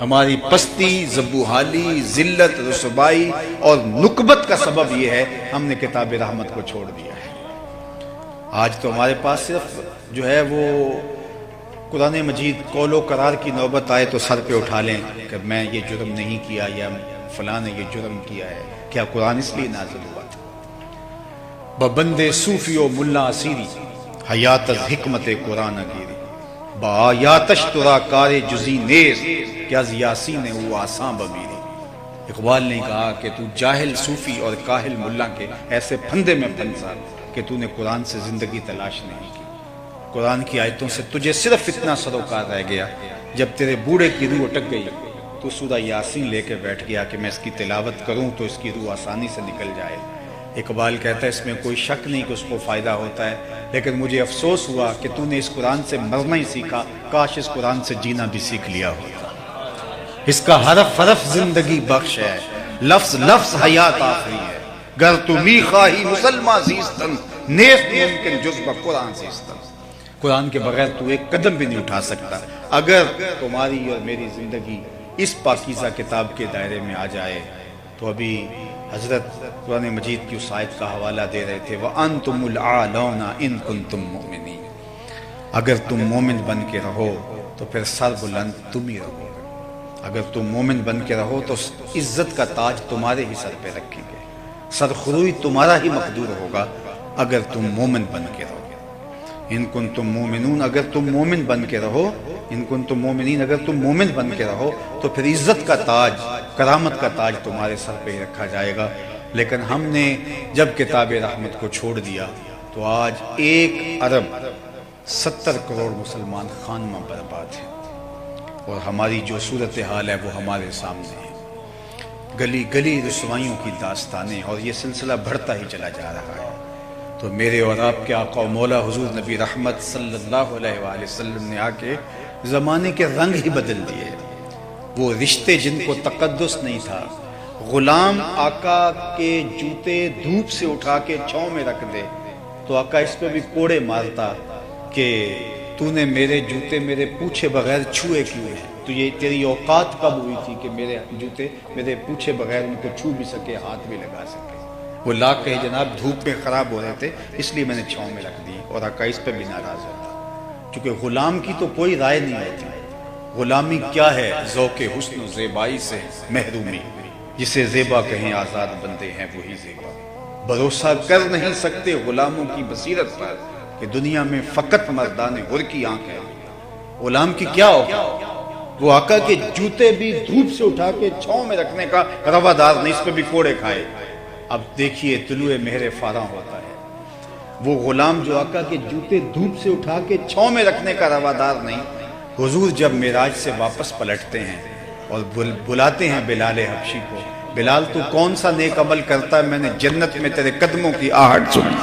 ہماری پستی، زبوحالی، ذلت، رسوائی اور نکبت کا سبب یہ ہے ہم نے کتاب رحمت کو چھوڑ دیا ہے۔ آج تو ہمارے پاس صرف جو ہے وہ قرآن مجید قول و قرار کی نوبت آئے تو سر پہ اٹھا لیں کہ میں یہ جرم نہیں کیا یا فلاں نے یہ جرم کیا ہے۔ کیا قرآن اس لیے نازل ہوا تھا؟ ببندے صوفی و ملا اسیری، حیات از حکمت قرآن گیری، با آیاتش ترا کار جزی نیز، کیا یاسین او آساں بمیری۔ اقبال نے کہا کہ تو جاہل صوفی اور کاہل ملا کے ایسے پھندے میں پھنسا کہ تو نے قرآن سے زندگی تلاش نہیں کی۔ قرآن کی آیتوں سے تجھے صرف اتنا سروکار رہ گیا، جب تیرے بوڑھے کی روح اٹک گئی تو سورہ یاسین لے کے بیٹھ گیا کہ میں اس کی تلاوت کروں تو اس کی روح آسانی سے نکل جائے۔ اقبال کہتا ہے اس میں کوئی شک نہیں کہ اس کو فائدہ ہوتا ہے، لیکن مجھے افسوس ہوا کہ تو نے اس قرآن سے مرنا ہی سیکھا، کاش اس قرآن سے جینا بھی سیکھ لیا ہوتا۔ اس کا حرف حرف زندگی بخش ہے، لفظ لفظ حیات آفری ہے، گر تو می خواہی مسلمان زیستن، نیست ممکن جز قرآن زیستن۔ قرآن کے بغیر تو ایک قدم بھی نہیں اٹھا سکتا۔ اگر تمہاری اور میری زندگی اس پاکیزہ کتاب کے دائرے میں آ جائے تو ابھی حضرت قرآن مجید کی اس آیت کا حوالہ دے رہے تھے، وَأَنْتُمُ الْعَالَوْنَ إِن كُنْتُم مُؤْمِنِينَ۔ اگر تم مومن بن کے رہو تو پھر سر بلند تم ہی رہو گے۔ اگر تم مومن بن کے رہو تو عزت کا تاج تمہارے ہی سر پہ رکھیں گے، سر خروئی تمہارا ہی مقدور ہوگا اگر تم مومن بن کے رہو۔ ان کنتم مومنون، اگر تم مومن بن کے رہو، ان کنتم مومنین، اگر تم مومن بن کے رہو تو پھر عزت کا تاج، کرامت کا تاج تمہارے سر پہ ہی رکھا جائے گا۔ لیکن ہم نے جب کتاب رحمت کو چھوڑ دیا تو آج 1 ارب 70 کروڑ مسلمان خانمہ برباد ہیں، اور ہماری جو صورتحال ہے وہ ہمارے سامنے ہے۔ گلی گلی رسوائیوں کی داستانیں، اور یہ سلسلہ بڑھتا ہی چلا جا رہا ہے۔ تو میرے اور آپ کے آقا و مولا حضور نبی رحمت صلی اللہ علیہ وآلہ وسلم نے آ کے زمانے کے رنگ ہی بدل دیے۔ وہ رشتے جن کو تقدس نہیں تھا، غلام آقا کے جوتے دھوپ سے اٹھا کے چھاؤں میں رکھ دے تو آقا اس پہ بھی کوڑے مارتا کہ تو نے میرے جوتے میرے پوچھے بغیر چھوئے کیوں ہیں؟ تو یہ تیری اوقات کب ہوئی تھی کہ میرے جوتے میرے پوچھے بغیر ان کو چھو بھی سکے، ہاتھ بھی لگا سکے؟ وہ لا کہے جناب دھوپ میں خراب ہو رہے تھے اس لیے میں نے چھاؤں میں رکھ دی، اور آقا اس پہ بھی ناراض ہوتا، چونکہ غلام کی تو کوئی رائے نہیں ہوتی۔ غلامی کیا ہے؟ ذوق حسن و زیبائی سے محرومی، جسے زیبا کہیں آزاد بندے ہیں وہی زیبا۔ بھروسہ کر نہیں سکتے غلاموں کی بصیرت پر کہ دنیا میں فقط مردان حر کی آنکھ ہے۔ غلام کی کیا ہوگا؟ وہ آقا کے جوتے بھی دھوپ سے اٹھا کے چھاؤں میں رکھنے کا روادار نہیں، اس پہ بھی کوڑے کھائے۔ اب دیکھیے طلوع مہر فاراں ہوتا ہے، وہ غلام جو آقا کے جوتے دھوپ سے اٹھا کے چھاؤں میں رکھنے کا روادار نہیں، حضور جب معراج سے واپس پلٹتے ہیں اور بلاتے ہیں بلال حبشی کو، بلال تو کون سا نیک عمل کرتا ہے، میں نے جنت میں تیرے قدموں کی آہٹ سنی۔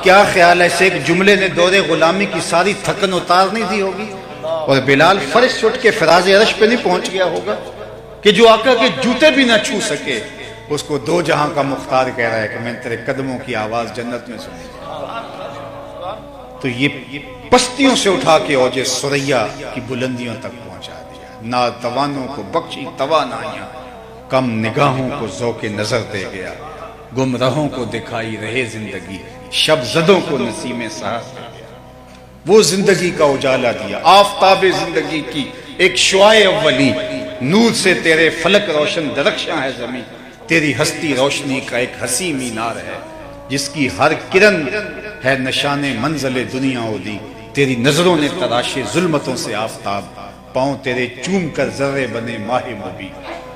کیا خیال ہے اس ایک جملے نے دور غلامی کی ساری تھکن اتار نہیں دی ہوگی؟ اور بلال فرش سے اٹھ کے فراز عرش پہ نہیں پہنچ گیا ہوگا کہ جو آقا کے جوتے بھی نہ چھو سکے، اس کو دو جہاں کا مختار کہہ رہا ہے کہ میں تیرے قدموں کی آواز جنت میں سنی۔ تو یہ پستیوں سے اٹھا کے اوج ثریا کی بلندیوں تک پہنچا دیا۔ ناتوانوں کو بخشی توانائیاں، کم نگاہوں کو ذوق نظر دے گیا، گمراہوں کو دکھائی رہے زندگی، شب زدوں کو نسیم سحر وہ زندگی کا اجالا دیا۔ آفتاب زندگی کی ایک شعاع اولی، نور سے تیرے فلک روشن درخشاں ہے زمین، تیری ہستی روشنی کا ایک حسین مینار ہے، جس کی ہر کرن ہے نشان منزل دنیا اودی، تیری نظروں نے تراشے ظلمتوں سے آفتاب، پاؤں تیرے چوم کر ذرے بنے ماہ مبی،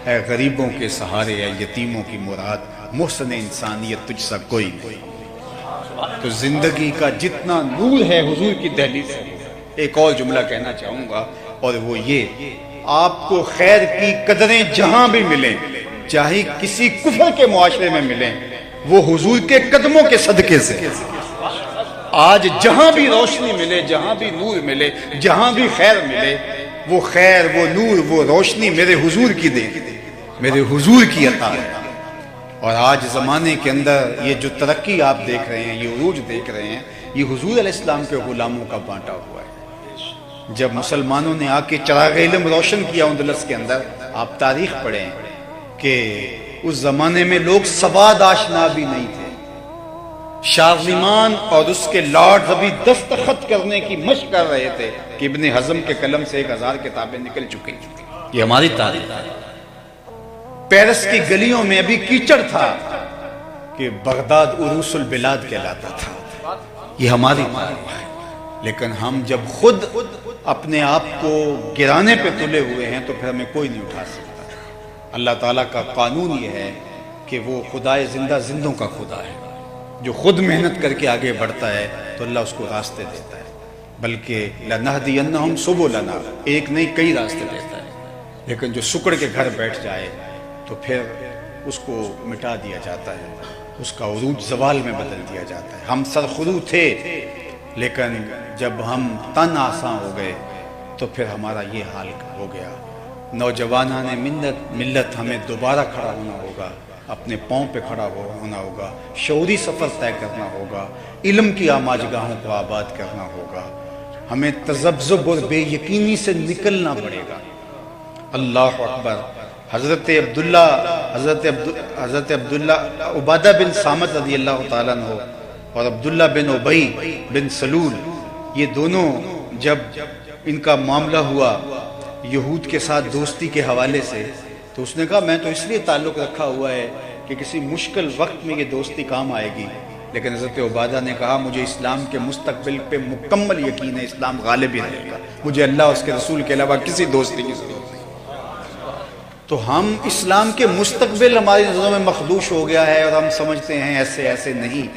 ہے غریبوں کے سہارے ہے یتیموں کی مراد، محسن انسانیت تجھ سا کوئی نہیں۔ تو زندگی کا جتنا نور ہے حضور کی دہلیز سے۔ ایک اور جملہ کہنا چاہوں گا، اور وہ یہ، آپ کو خیر کی قدریں جہاں بھی ملیں، چاہے کسی کفر کے معاشرے میں ملیں، وہ حضور کے قدموں کے صدقے سے۔ آج جہاں بھی روشنی ملے، جہاں بھی نور ملے، جہاں بھی خیر ملے، وہ خیر، وہ نور، وہ روشنی میرے حضور کی دے، میرے حضور کی عطا ہے۔ اور آج زمانے کے اندر یہ جو ترقی آپ دیکھ رہے ہیں، یہ عروج دیکھ رہے ہیں، یہ حضور علیہ السلام کے غلاموں کا بانٹا ہوا ہے۔ جب مسلمانوں نے آ کے چراغ علم روشن کیا اندلس کے اندر، آپ تاریخ پڑھیں کہ اس زمانے میں لوگ سواد آشنا بھی نہیں تھے۔ شارلمان اور اس کے لارڈز ابھی دستخط کرنے کی مشق کر رہے تھے کہ ابن حزم کے قلم سے 1000 کتابیں نکل چکی۔ یہ ہماری تاریخ ہے۔ پیرس کی گلیوں میں ابھی کیچڑ تھا کہ بغداد عروس البلاد کہلاتا تھا۔ یہ ہماری تاریخ ہے۔ لیکن ہم جب خود اپنے آپ کو گرانے پہ تلے ہوئے ہیں تو پھر ہمیں کوئی نہیں اٹھا سکتا۔ اللہ تعالیٰ کا قانون یہ ہے کہ وہ خدائے زندہ زندوں کا خدا ہے۔ جو خود محنت کر کے آگے بڑھتا ہے تو اللہ اس کو راستے دیتا ہے، بلکہ لَنَهْدِيَنَّهُمْ سُبُلَنَا، ایک نہیں کئی راستے دیتا ہے۔ لیکن جو سکڑ کے گھر بیٹھ جائے تو پھر اس کو مٹا دیا جاتا ہے، اس کا عروج زوال میں بدل دیا جاتا ہے۔ ہم سرخرو تھے، لیکن جب ہم تن آساں ہو گئے تو پھر ہمارا یہ حال ہو گیا۔ نوجوانان ملت ہمیں دوبارہ کھڑا ہونا ہوگا، اپنے پاؤں پہ کھڑا ہونا ہوگا، شعوری سفر طے کرنا ہوگا، علم کی آماجگاہوں کو آباد کرنا ہوگا، ہمیں تذبذب اور بے یقینی سے نکلنا پڑے گا۔ اللہ اکبر۔ حضرت عبداللہ عبادہ بن صامت رضی اللہ تعالیٰ عنہ اور عبداللہ بن ابی بن سلول، یہ دونوں جب ان کا معاملہ ہوا یہود کے ساتھ دوستی کے حوالے سے، تو اس نے کہا میں تو اس لیے تعلق رکھا ہوا ہے کہ کسی مشکل وقت میں یہ دوستی کام آئے گی، لیکن حضرت عبادہ نے کہا مجھے اسلام کے مستقبل پہ مکمل یقین ہے، اسلام غالب ہی رہے گا، مجھے اللہ اور اس کے رسول کے علاوہ کسی دوستی کی ضرورت نہیں۔ تو ہم اسلام کے مستقبل ہماری نظروں میں مخدوش ہو گیا ہے اور ہم سمجھتے ہیں ایسے نہیں۔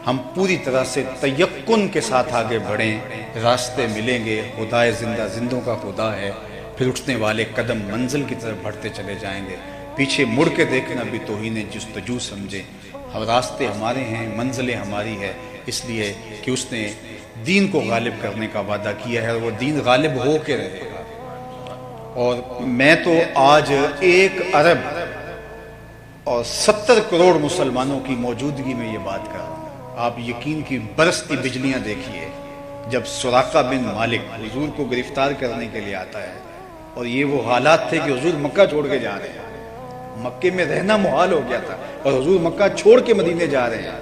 ہم پوری طرح سے تیقن کے ساتھ آگے بڑھیں، راستے ملیں گے، خدائے زندہ زندوں کا خدا ہے، پھر اٹھنے والے قدم منزل کی طرف بڑھتے چلے جائیں گے۔ پیچھے مڑ کے دیکھنا بھی توہین جستجو سمجھیں۔ ہم راستے ہمارے ہیں، منزلیں ہماری ہے، اس لیے کہ اس نے دین کو غالب کرنے کا وعدہ کیا ہے اور وہ دین غالب ہو کے رہے گا۔ اور میں تو آج 1 ارب اور 70 کروڑ مسلمانوں کی موجودگی میں یہ بات کر رہا ہوں۔ آپ یقین کی برستی بجلیاں دیکھیے جب سراقہ بن مالک حضور کو گرفتار کرنے کے لیے آتا ہے، اور یہ وہ حالات تھے کہ حضور مکہ چھوڑ کے جا رہے ہیں، مکے میں رہنا محال ہو گیا تھا اور حضور مکہ چھوڑ کے مدینے جا رہے ہیں،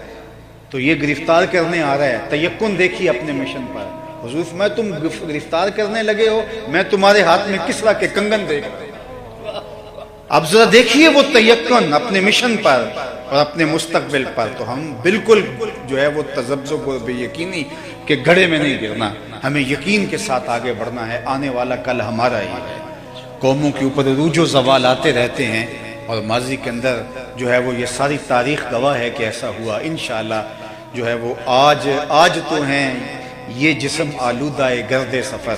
تو یہ گرفتار کرنے آ رہا ہے۔ تیقن دیکھیے اپنے مشن پر۔ حضور میں تم گرفتار کرنے لگے ہو، میں تمہارے ہاتھ میں کسرا کے کنگن دیکھ رہا ہوں۔ اب ذرا دیکھیے وہ تیقن اپنے مشن پر اور اپنے مستقبل پر، تو ہم بالکل جو ہے وہ تذبذب اور بے یقینی کے گڑھے میں نہیں گرنا، ہمیں یقین کے ساتھ آگے بڑھنا ہے۔ آنے والا کل ہمارا ہی ہے۔ قوموں کے اوپر عروج و زوال آتے رہتے ہیں، اور ماضی کے اندر جو ہے وہ یہ ساری تاریخ گواہ ہے کہ ایسا ہوا۔ انشاءاللہ جو ہے وہ آج تو ہیں یہ جسم آلودہ گرد سفر،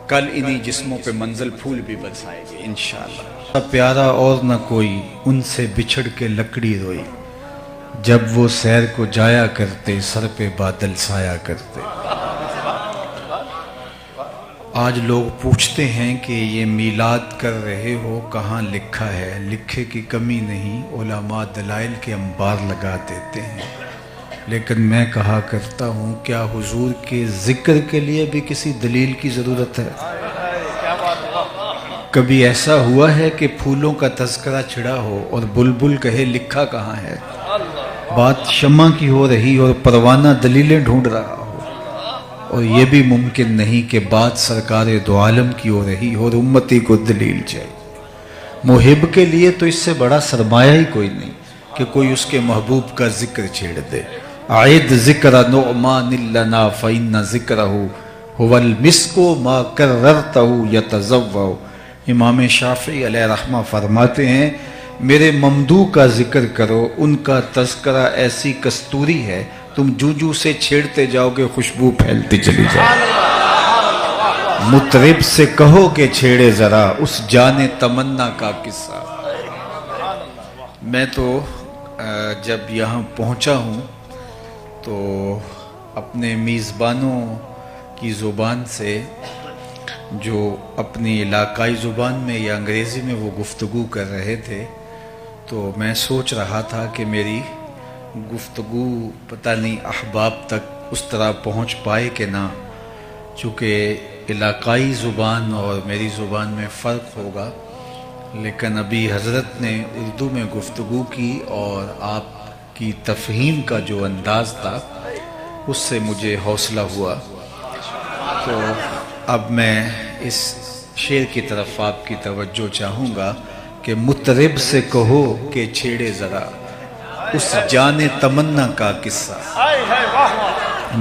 کل انہی جسموں پہ منزل پھول بھی برسائے گی انشاءاللہ۔ پیارا اور نہ کوئی ان سے بچھڑ کے لکڑی روئی، جب وہ سیر کو جایا کرتے سر پہ بادل سایا کرتے۔ آج لوگ پوچھتے ہیں کہ یہ میلاد کر رہے ہو کہاں لکھا ہے؟ لکھے کی کمی نہیں، علماء دلائل کے انبار لگا دیتے ہیں، لیکن میں کہا کرتا ہوں کیا حضور کے ذکر کے لیے بھی کسی دلیل کی ضرورت ہے؟ کبھی ایسا ہوا ہے کہ پھولوں کا تذکرہ چھڑا ہو اور بلبل کہے لکھا کہاں ہے؟ بات شمع کی ہو رہی اور پروانہ دلیلیں ڈھونڈ رہا ہو، اور یہ بھی ممکن نہیں کہ بات سرکار دو عالم کی ہو رہی اور امتی کو دلیل چاہیے۔ محب کے لیے تو اس سے بڑا سرمایہ ہی کوئی نہیں کہ کوئی اس کے محبوب کا ذکر چھیڑ دے۔ عید ذکر نعمان لنا فإن ذکرہ هو المسک ما کررتہ یتزوع۔ امام شافعی علیہ رحمہ فرماتے ہیں میرے ممدوح کا ذکر کرو، ان کا تذکرہ ایسی کستوری ہے تم جو سے چھیڑتے جاؤ گے خوشبو پھیلتی چلی جائے۔ مطرب سے کہو کہ چھیڑے ذرا اس جان تمنا کا قصہ۔ میں تو جب یہاں پہنچا ہوں تو اپنے میزبانوں کی زبان سے جو اپنی علاقائی زبان میں یا انگریزی میں وہ گفتگو کر رہے تھے، تو میں سوچ رہا تھا کہ میری گفتگو پتہ نہیں احباب تک اس طرح پہنچ پائے کہ نہ، چونکہ علاقائی زبان اور میری زبان میں فرق ہوگا، لیکن ابھی حضرت نے اردو میں گفتگو کی اور آپ کی تفہیم کا جو انداز تھا اس سے مجھے حوصلہ ہوا. تو اب میں اس شعر کی طرف آپ کی توجہ چاہوں گا کہ مطرب سے کہو کہ چھیڑے ذرا اس جان تمنا کا قصہ.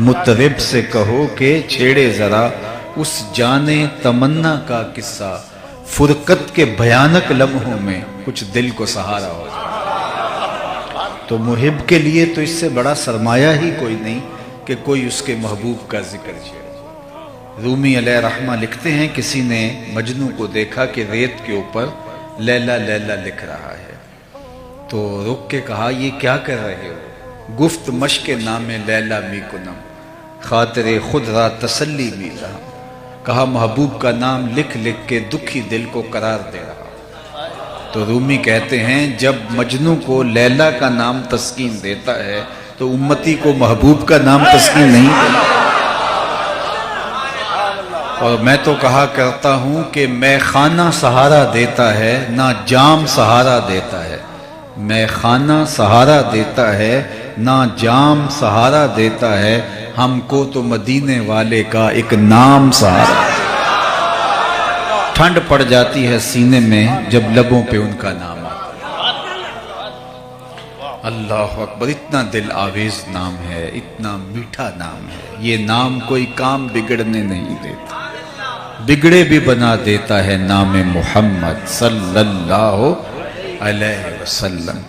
مطرب سے کہو کہ چھیڑے ذرا اس جان تمنا کا قصہ، فرقت کے بھیانک لمحوں میں کچھ دل کو سہارا ہو جائے. تو محب کے لیے تو اس سے بڑا سرمایہ ہی کوئی نہیں کہ کوئی اس کے محبوب کا ذکر چھیڑے. رومی علیہ رحمہ لکھتے ہیں کسی نے مجنوں کو دیکھا کہ ریت کے اوپر لیلا لیلا لکھ رہا ہے، تو رک کے کہا یہ کیا کر رہے ہو؟ گفت مشق نام لیلا می کنم خاطر خود را تسلی می رہا. کہا محبوب کا نام لکھ لکھ کے دکھی دل کو قرار دے رہا. تو رومی کہتے ہیں جب مجنوں کو لیلا کا نام تسکین دیتا ہے تو امتی کو محبوب کا نام تسکین نہیں دیتا. اور میں تو کہا کرتا ہوں کہ میں خانہ سہارا دیتا ہے نہ جام سہارا دیتا ہے. میں خانہ سہارا دیتا ہے نہ جام سہارا دیتا ہے، ہم کو تو مدینے والے کا ایک نام سہارا. ٹھنڈ پڑ جاتی ہے سینے میں جب لبوں پہ ان کا نام آتا ہے. اللہ اکبر، اتنا دل آویز نام ہے، اتنا میٹھا نام ہے. یہ نام کوئی کام بگڑنے نہیں دیتا، بگڑے بھی بنا دیتا ہے. نام محمد صلی اللہ علیہ وسلم.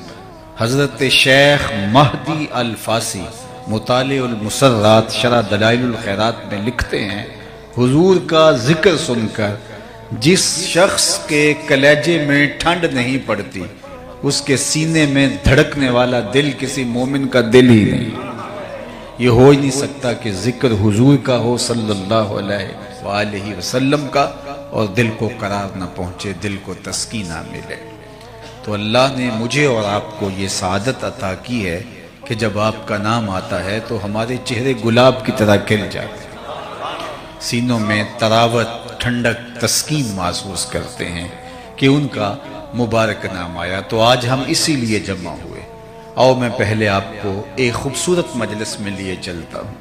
حضرت شیخ مہدی الفاسی مطالع المسرات شرح دلائل الخیرات میں لکھتے ہیں حضور کا ذکر سن کر جس شخص کے کلیجے میں ٹھنڈ نہیں پڑتی اس کے سینے میں دھڑکنے والا دل کسی مومن کا دل ہی نہیں. یہ ہو ہی نہیں سکتا کہ ذکر حضور کا ہو صلی اللہ علیہ وآلہ وسلم کا اور دل کو قرار نہ پہنچے، دل کو تسکین نہ ملے. تو اللہ نے مجھے اور آپ کو یہ سعادت عطا کی ہے کہ جب آپ کا نام آتا ہے تو ہمارے چہرے گلاب کی طرح کھل جاتے ہیں، سینوں میں تراوت، ٹھنڈک، تسکین محسوس کرتے ہیں کہ ان کا مبارک نام آیا. تو آج ہم اسی لیے جمع ہوئے. آؤ میں پہلے آپ کو ایک خوبصورت مجلس میں لیے چلتا ہوں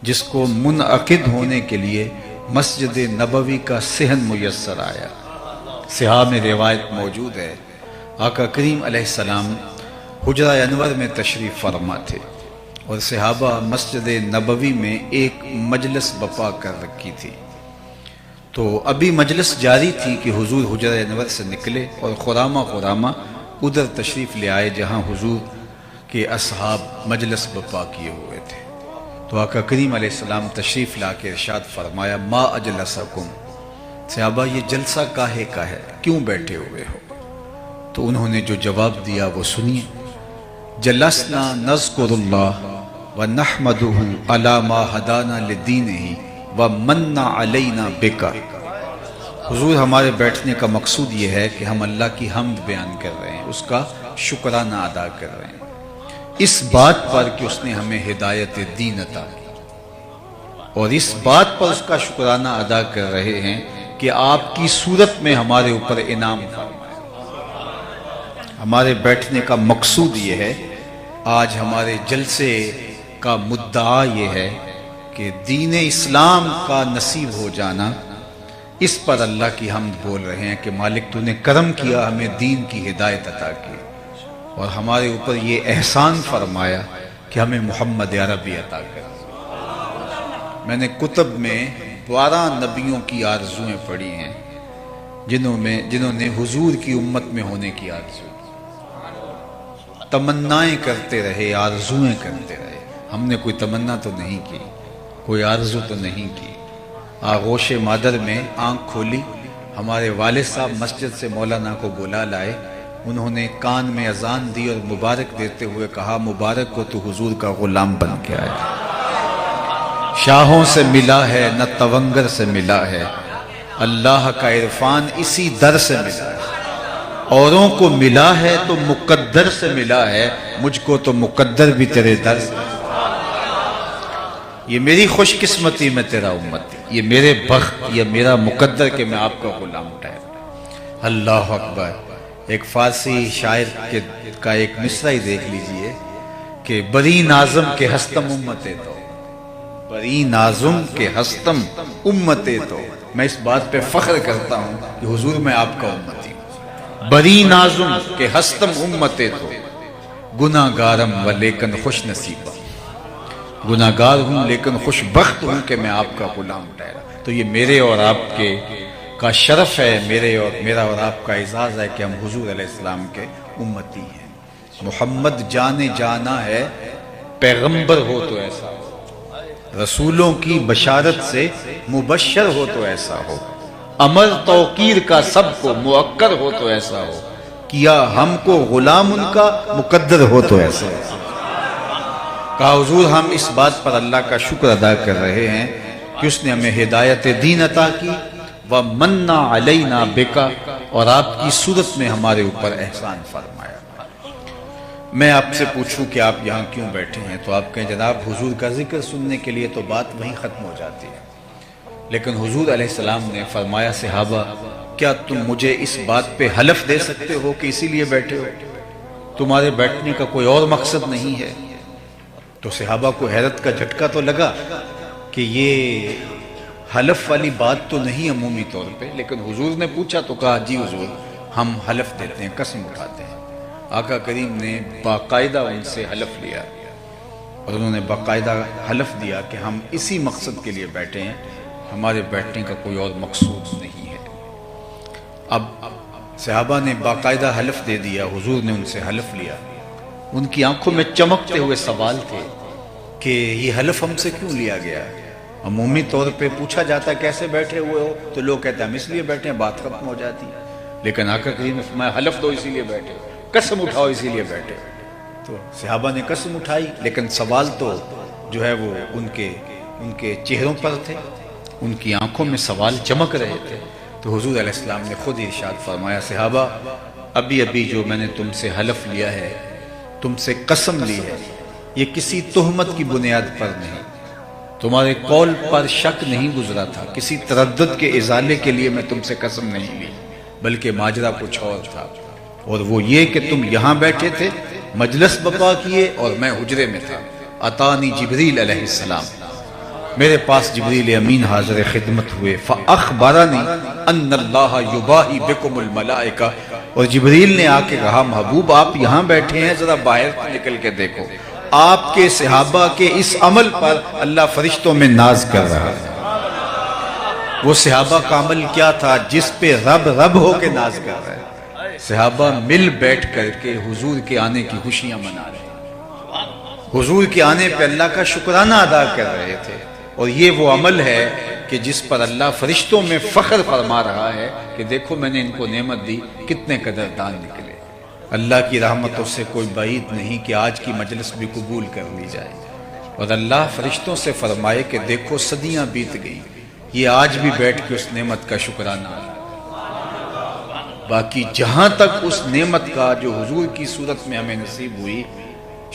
جس کو منعقد ہونے کے لیے مسجد نبوی کا صحن میسر آیا. صحاح میں روایت موجود ہے آقا کریم علیہ السلام حجرہ انور میں تشریف فرما تھے اور صحابہ مسجد نبوی میں ایک مجلس بپا کر رکھی تھی. تو ابھی مجلس جاری تھی کہ حضور حجرہ انور سے نکلے اور خرامہ ادھر تشریف لے آئے جہاں حضور کے اصحاب مجلس بپا کیے ہوئے تھے. تو آقا کریم علیہ السلام تشریف لا کے ارشاد فرمایا ما اجلسکم، صحابہ یہ جلسہ کاہے کا ہے، کیوں بیٹھے ہوئے ہو؟ تو انہوں نے جو جواب دیا وہ سنیے. جلسنا نذکر اللہ ونحمدہ علی ما ہدانا لدینہ ومن علینا بک. حضور ہمارے بیٹھنے کا مقصود یہ ہے کہ ہم اللہ کی حمد بیان کر رہے ہیں، اس کا شکرانہ ادا کر رہے ہیں اس بات پر کہ اس نے ہمیں ہدایت دین عطا کی، اور اس بات پر اس کا شکرانہ ادا کر رہے ہیں کہ آپ کی صورت میں ہمارے اوپر انعام فرمائے. ہمارے بیٹھنے کا مقصود یہ ہے، آج ہمارے جلسے کا مدعا یہ ہے کہ دین اسلام کا نصیب ہو جانا، اس پر اللہ کی حمد بول رہے ہیں کہ مالک تو نے کرم کیا، ہمیں دین کی ہدایت عطا کی اور ہمارے اوپر یہ احسان فرمایا کہ ہمیں محمد عربی عطا کر. میں نے کتب میں 12 نبیوں کی آرزویں پڑھی ہیں جنہوں نے حضور کی امت میں ہونے کی آرزو، تمنائیں کرتے رہے، آرزویں کرتے رہے. ہم نے کوئی تمنا تو نہیں کی، کوئی آرزو تو نہیں کی. آغوش مادر میں آنکھ کھولی، ہمارے والد صاحب مسجد سے مولانا کو بلا لائے، انہوں نے کان میں اذان دی اور مبارک دیتے ہوئے کہا مبارک کو تو حضور کا غلام بن کے آیا. شاہوں سے ملا ہے نہ تونگر سے ملا ہے، اللہ کا عرفان اسی در سے ملا ہے. اوروں کو ملا ہے تو مقدر سے ملا ہے، مجھ کو تو مقدر بھی تیرے در سے۔ یہ میری خوش قسمتی میں تیرا امت، یہ میرے بخت، یہ میرا مقدر کہ میں آپ کا غلام ٹھہرا۔ اللہ اکبر۔ ایک فارسی شاعر کا ایک مصرع ہی دیکھ لیجئے کہ بری ناظم کے ہستم امتے تو، بری ناظم کے ہستم امتے تو، میں اس بات پہ فخر کرتا ہوں کہ حضور میں آپ کا امتی ہوں۔ بری ناظم کے ہستم امتے تو، گناہ گارم و لیکن خوش نصیبہ، گناہ گار ہوں لیکن خوش بخت ہوں کہ میں آپ کا غلام ٹھہرا۔ تو یہ میرے اور آپ کے کا شرف ہے، میرا اور آپ کا اعزاز ہے کہ ہم حضور علیہ السلام کے امتی ہیں۔ محمد جان جانا ہے، پیغمبر ہو تو ایسا ہو، رسولوں کی بشارت سے مبشر ہو تو ایسا ہو، امر توقیر کا سب کو مؤکر ہو تو ایسا ہو، کیا ہم کو غلام ان کا مقدر ہو تو ایسا ہو۔ کہا حضور ہم اس بات پر اللہ کا شکر ادا کر رہے ہیں کہ اس نے ہمیں ہدایت دین عطا کی، وَمَنَّ عَلَيْنَا بِكَ، اور آپ کی صورت میں ہمارے اوپر احسان فرمایا۔ میں آپ سے پوچھوں کہ آپ یہاں کیوں بیٹھے ہیں تو آپ کہیں جناب حضور کا ذکر سننے کے لیے تو بات وہیں ختم ہو جاتی ہے، لیکن حضور علیہ السلام نے فرمایا صحابہ کیا تم مجھے اس بات پہ حلف دے سکتے ہو کہ اسی لیے بیٹھے ہو، تمہارے بیٹھنے کا کوئی اور مقصد نہیں ہے؟ تو صحابہ کو حیرت کا جھٹکا تو لگا کہ یہ حلف والی بات تو نہیں عمومی طور پہ، لیکن حضور نے پوچھا تو کہا جی حضور ہم حلف دیتے ہیں، قسم اٹھاتے ہیں۔ آقا کریم نے باقاعدہ ان سے حلف لیا اور انہوں نے باقاعدہ حلف دیا کہ ہم اسی مقصد کے لیے بیٹھے ہیں، ہمارے بیٹھنے کا کوئی اور مقصود نہیں ہے۔ اب صحابہ نے باقاعدہ حلف دے دیا، حضور نے ان سے حلف لیا، ان کی آنکھوں میں چمکتے ہوئے سوال تھے کہ یہ حلف ہم سے کیوں لیا گیا؟ عمومی طور پہ پوچھا جاتا ہے کیسے بیٹھے ہوئے ہو تو لوگ کہتے ہیں ہم اس لیے بیٹھے ہیں، بات ختم ہو جاتی ہے، لیکن آقا کریم نے فرمایا حلف دو اسی لیے بیٹھے، قسم اٹھاؤ اسی لیے بیٹھے۔ تو صحابہ نے قسم اٹھائی، لیکن سوال تو جو ہے وہ ان کے چہروں پر تھے، ان کی آنکھوں میں سوال چمک رہے تھے۔ تو حضور علیہ السلام نے خود ارشاد فرمایا صحابہ ابھی ابھی جو میں نے تم سے حلف لیا ہے، تم سے قسم لی ہے، یہ کسی تہمت کی بنیاد پر نہیں، تمہارے قول پر شک نہیں گزرا تھا، کسی تردد کے ازالے کے لیے میں تم سے قسم نہیں لی، بلکہ ماجرا کچھ اور تھا، اور وہ یہ کہ تم یہاں بیٹھے تھے، مجلس بپا کیے اور میں حجرے میں تھا۔ اتانی جبریل علیہ السلام، میرے پاس جبریل امین حاضر خدمت ہوئے، فاخبرنی ان اللہ یباہی بکم الملائکہ، اور جبریل نے آ کے کہا محبوب آپ یہاں بیٹھے ہیں، ذرا باہر نکل کے دیکھو، آپ کے صحابہ کے اس عمل پر اللہ فرشتوں میں ناز کر رہا ہے۔ وہ صحابہ کا عمل کیا تھا جس پہ رب رب ہو کے ناز کر رہا ہے؟ صحابہ مل بیٹھ کر کے حضور کے آنے کی خوشیاں منا رہے ہیں، حضور کے آنے پہ اللہ کا شکرانہ ادا کر رہے تھے، اور یہ وہ عمل ہے کہ جس پر اللہ فرشتوں میں فخر فرما رہا ہے کہ دیکھو میں نے ان کو نعمت دی، کتنے قدردان نکلے۔ اللہ کی رحمتوں سے کوئی بعید نہیں کہ آج کی مجلس بھی قبول کر لی جائے، اور اللہ فرشتوں سے فرمائے کہ دیکھو صدیاں بیت گئی، یہ آج بھی بیٹھ کے اس نعمت کا شکرانہ۔ باقی جہاں تک اس نعمت کا جو حضور کی صورت میں ہمیں نصیب ہوئی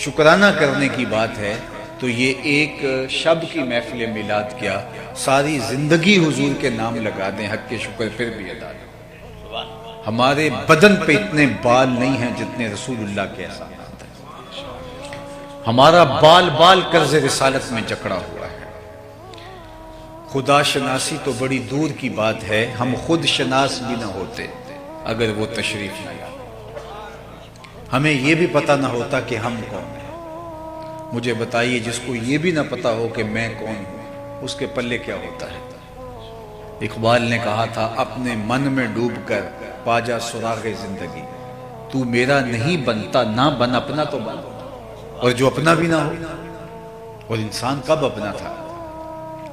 شکرانہ کرنے کی بات ہے، تو یہ ایک شب کی محفل میلاد کیا، ساری زندگی حضور کے نام لگا دیں، حق کے شکر پھر بھی ادا دیں۔ ہمارے بدن پہ اتنے بال نہیں ہیں جتنے رسول اللہ کے احسانات ہیں، ہمارا بال بال قرض رسالت میں جکڑا ہوا ہے۔ خدا شناسی تو بڑی دور کی بات ہے، ہم خود شناس بھی نہ ہوتے اگر وہ تشریف نہ لاتے، ہمیں یہ بھی پتہ نہ ہوتا کہ ہم کون ہیں۔ مجھے بتائیے جس کو یہ بھی نہ پتا ہو کہ میں کون ہوں، اس کے پلے کیا ہوتا ہے؟ اقبال نے کہا تھا اپنے من میں ڈوب کر پا جا سراغ زندگی، تو میرا نہیں بنتا نہ بن اپنا تو بن، اور جو اپنا بھی نہ ہو، اور انسان کب اپنا تھا؟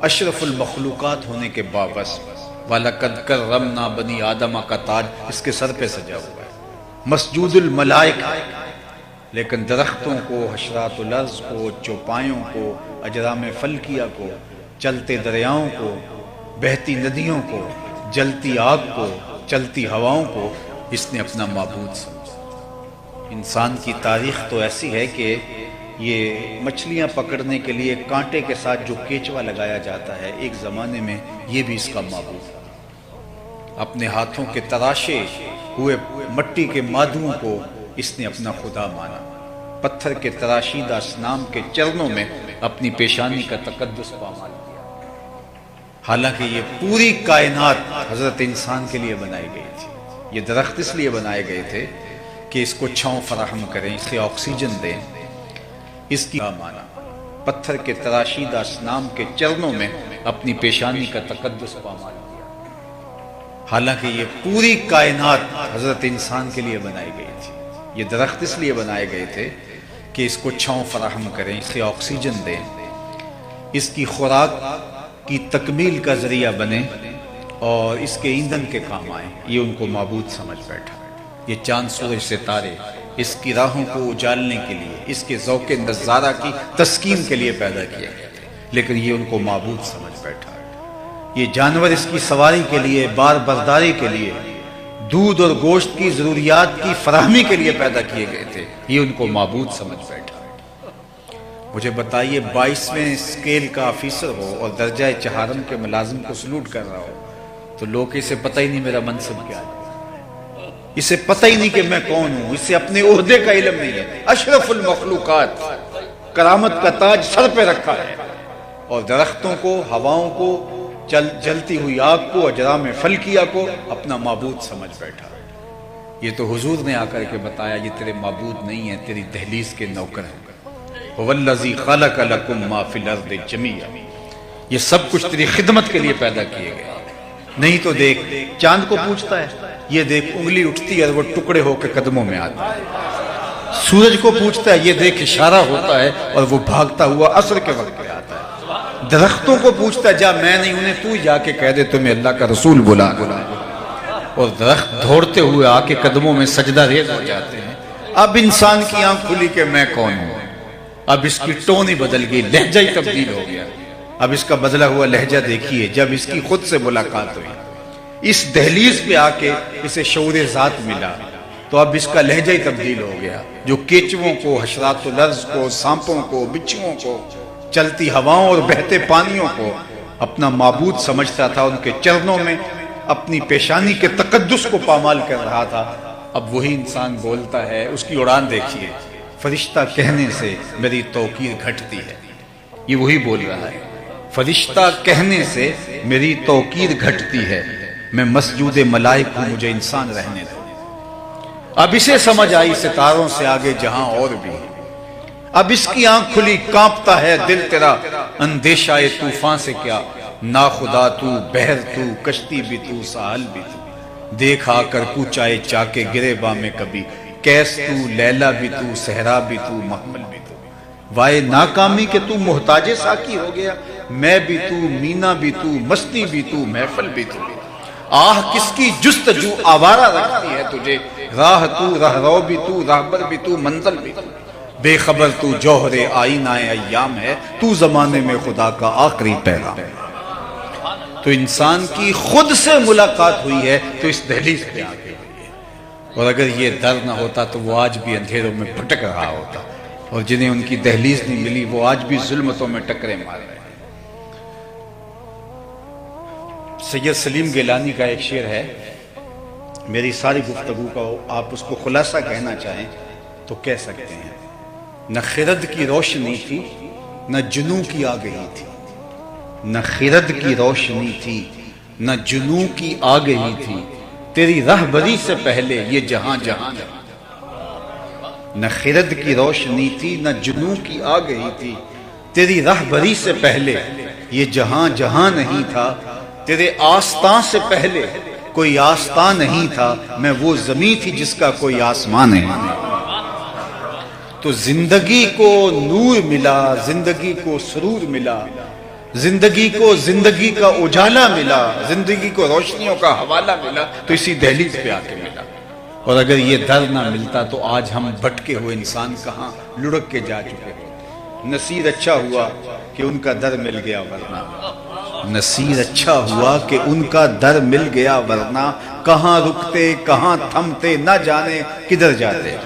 اشرف المخلوقات ہونے کے باوجود وَلَقَدْ كَرَّمْنَا بَنِي آدَمَ کا تاج اس کے سر پہ سجا ہوا ہے، مسجود الملائکہ، لیکن درختوں کو، حشرات الارض کو، چوپایوں کو، اجرام فلکیہ کو، چلتے دریاؤں کو، بہتی ندیوں کو، جلتی آگ کو، چلتی ہواؤں کو اس نے اپنا معبود سمجھا۔ انسان کی تاریخ تو ایسی ہے کہ یہ مچھلیاں پکڑنے کے لیے کانٹے کے ساتھ جو کیچوا لگایا جاتا ہے، ایک زمانے میں یہ بھی اس کا معبود تھا۔ اپنے ہاتھوں کے تراشے ہوئے مٹی کے مادوں کو اس نے اپنا خدا مانا۔ پتھر کے تراشیدہ اصنام کے چرنوں میں اپنی پیشانی کا تقدس پامال کیا۔ حالانکہ یہ پوری کائنات حضرت انسان کے لیے بنائی گئی تھی۔ یہ درخت اس لیے بنائے گئے تھے کہ اس کو چھاؤں فراہم کریں، اسے آکسیجن دیں، اس کی مانا۔ پتھر کے تراشیدہ اصنام کے چرنوں میں اپنی پیشانی کا تقدس پامال کیا۔ حالانکہ یہ پوری کائنات حضرت انسان کے لیے بنائی گئی تھی۔ یہ درخت اس لیے بنائے گئے تھے کہ اس کو چھاؤں فراہم کریں، اسے آکسیجن دیں، اس کی خوراک کی تکمیل کا ذریعہ بنے اور اس کے ایندھن کے کام آئیں۔ یہ ان کو معبود سمجھ بیٹھا۔ یہ چاند سورج ستارے اس کی راہوں کو اجالنے کے لیے، اس کے ذوق نظارہ کی تسکین کے لیے پیدا کیے گئے تھے، لیکن یہ ان کو معبود سمجھ بیٹھا۔ یہ جانور اس کی سواری کے لیے، بار برداری کے لیے، دودھ اور گوشت کی ضروریات کی فراہمی کے لیے پیدا کیے گئے تھے، یہ ان کو معبود سمجھ بیٹھا۔ مجھے بتائیے 22ویں اسکیل کا آفیسر ہو اور درجہ چہارم کے ملازم کو سلوٹ کر رہا ہو تو لوگ اسے پتہ ہی نہیں میرا منصب کیا ہے، اسے پتہ ہی نہیں کہ میں کون ہوں، اسے اپنے عہدے کا علم نہیں ہے۔ اشرف المخلوقات، کرامت کا تاج سر پہ رکھا ہے، اور درختوں کو، ہواؤں کو، جلتی ہوئی آگ کو، اجرام فلکیہ کو اپنا معبود سمجھ بیٹھا۔ یہ تو حضور نے آ کر کے بتایا یہ تیرے معبود نہیں ہیں، تیری دہلیز کے نوکر ہیں۔ وَالَّذِي خَلَقَ لَكُم مَّا فِي الْأَرْضِ جَمِيعًا، یہ سب کچھ تیری خدمت کے لیے پیدا کیے گئے۔ نہیں تو دیکھ چاند کو پوچھتا ہے، یہ دیکھ انگلی اٹھتی ہے اور وہ ٹکڑے ہو کے قدموں میں آتا ہے۔ سورج کو پوچھتا ہے، یہ دیکھ اشارہ ہوتا ہے اور وہ بھاگتا ہوا عصر کے وقت پہ آتا ہے۔ درختوں کو پوچھتا ہے، جا میں نہیں انہیں تو جا کے کہہ دے تمہیں اللہ کا رسول بلا، اور درخت دوڑتے ہوئے آ کے قدموں میں سجدہ ریز ہو جاتے ہیں۔ اب انسان کی آنکھ کھلی کہ میں کون ہوں۔ اب اس کی ٹون ہی بدل گئی، لہجہ ہی تبدیل ہو گیا۔ اب اس کا بدلا ہوا لہجہ دیکھیے، جب اس کی خود سے ملاقات ہوئی، اس دہلیز پہ آ کے اسے شعور ذات ملا، تو اب اس کا لہجہ ہی تبدیل ہو گیا۔ جو کیچووں کو، حشرات الارض کو، سانپوں کو، بچھوؤں کو، چلتی ہواؤں اور بہتے پانیوں کو اپنا معبود سمجھتا تھا، ان کے چرنوں میں اپنی پیشانی کے تقدس کو پامال کر رہا تھا، اب وہی انسان بولتا ہے۔ اس کی اڑان دیکھیے، فرشتہ کہنے سے میری توقیر گھٹتی ہے، یہ وہی بول رہا ہے۔ فرشتہ کہنے سے میری توقیر گھٹتی ہے، میں مسجود ملائک ہوں، مجھے انسان رہنے دو۔ اب اسے سمجھ آئی ستاروں سے آگے جہاں اور بھی۔ اب اس کی آنکھ کھلی، کانپتا ہے دل تیرا اندیشہ طوفان سے کیا، نا خدا تو، بحر تو، کشتی بھی تو، ساحل بھی تو، دیکھ آ کر کوچائے چاکے گریباں میں کبھی، کیس تو، لیلا بھی تو، صحرا بھی تو، محمل بھی تو، وائے ناکامی کہ تو محتاج ساکی ہو گیا، میں بھی تو، مینا بھی تو، مستی بھی تو، محفل بھی تو، آہ کس کی جستجو آوارہ رکھتی ہے تجھے، راہ تو، رہرو بھی تو، راہبر بھی تو، منزل بھی تو، بے خبر تو جوہر آئینہ ایام ہے، تو زمانے میں خدا کا آخری پیغام ہے۔ تو انسان کی خود سے ملاقات ہوئی ہے تو اس دہلیز پہ آ کے ہوئی ہے، اور اگر یہ ڈر نہ ہوتا تو وہ آج بھی اندھیروں میں بھٹک رہا ہوتا، اور جنہیں ان کی دہلیز نہیں ملی وہ آج بھی ظلمتوں میں ٹکرے مار رہے ہیں۔ سید سلیم گیلانی کا ایک شعر ہے، میری ساری گفتگو کا آپ اس کو خلاصہ کہنا چاہیں تو کہہ سکتے ہیں، نہ خرد کی روشنی تھی نہ جنوں کی آگہی تھی، نہ خرد کی روشنی تھی نہ جنوں کی آگہی تھی، تیری رہبری سے پہلے یہ جہاں جہاں نہیں۔ نہ خرد کی روشنی تھی نہ جنوں کی آگہی تھی، تیری رہبری سے پہلے یہ جہاں جہاں نہیں تھا، تیرے آستاں سے پہلے کوئی آستاں نہیں تھا، میں وہ زمین تھی جس کا کوئی آسمان نہیں۔ تو زندگی کو نور ملا، زندگی کو سرور ملا، زندگی کو زندگی کا اجالا ملا، زندگی کو روشنیوں کا حوالہ ملا، تو اسی دہلیز پہ آ کے ملا۔ اور اگر یہ در نہ ملتا تو آج ہم بھٹکے ہوئے انسان کہاں لڑک کے جا چکے ہوتے۔ نصیر اچھا ہوا کہ ان کا در مل گیا، ورنہ نصیر اچھا ہوا کہ ان کا در مل گیا، ورنہ کہاں رکتے کہاں تھمتے، نہ جانے کدھر جاتے۔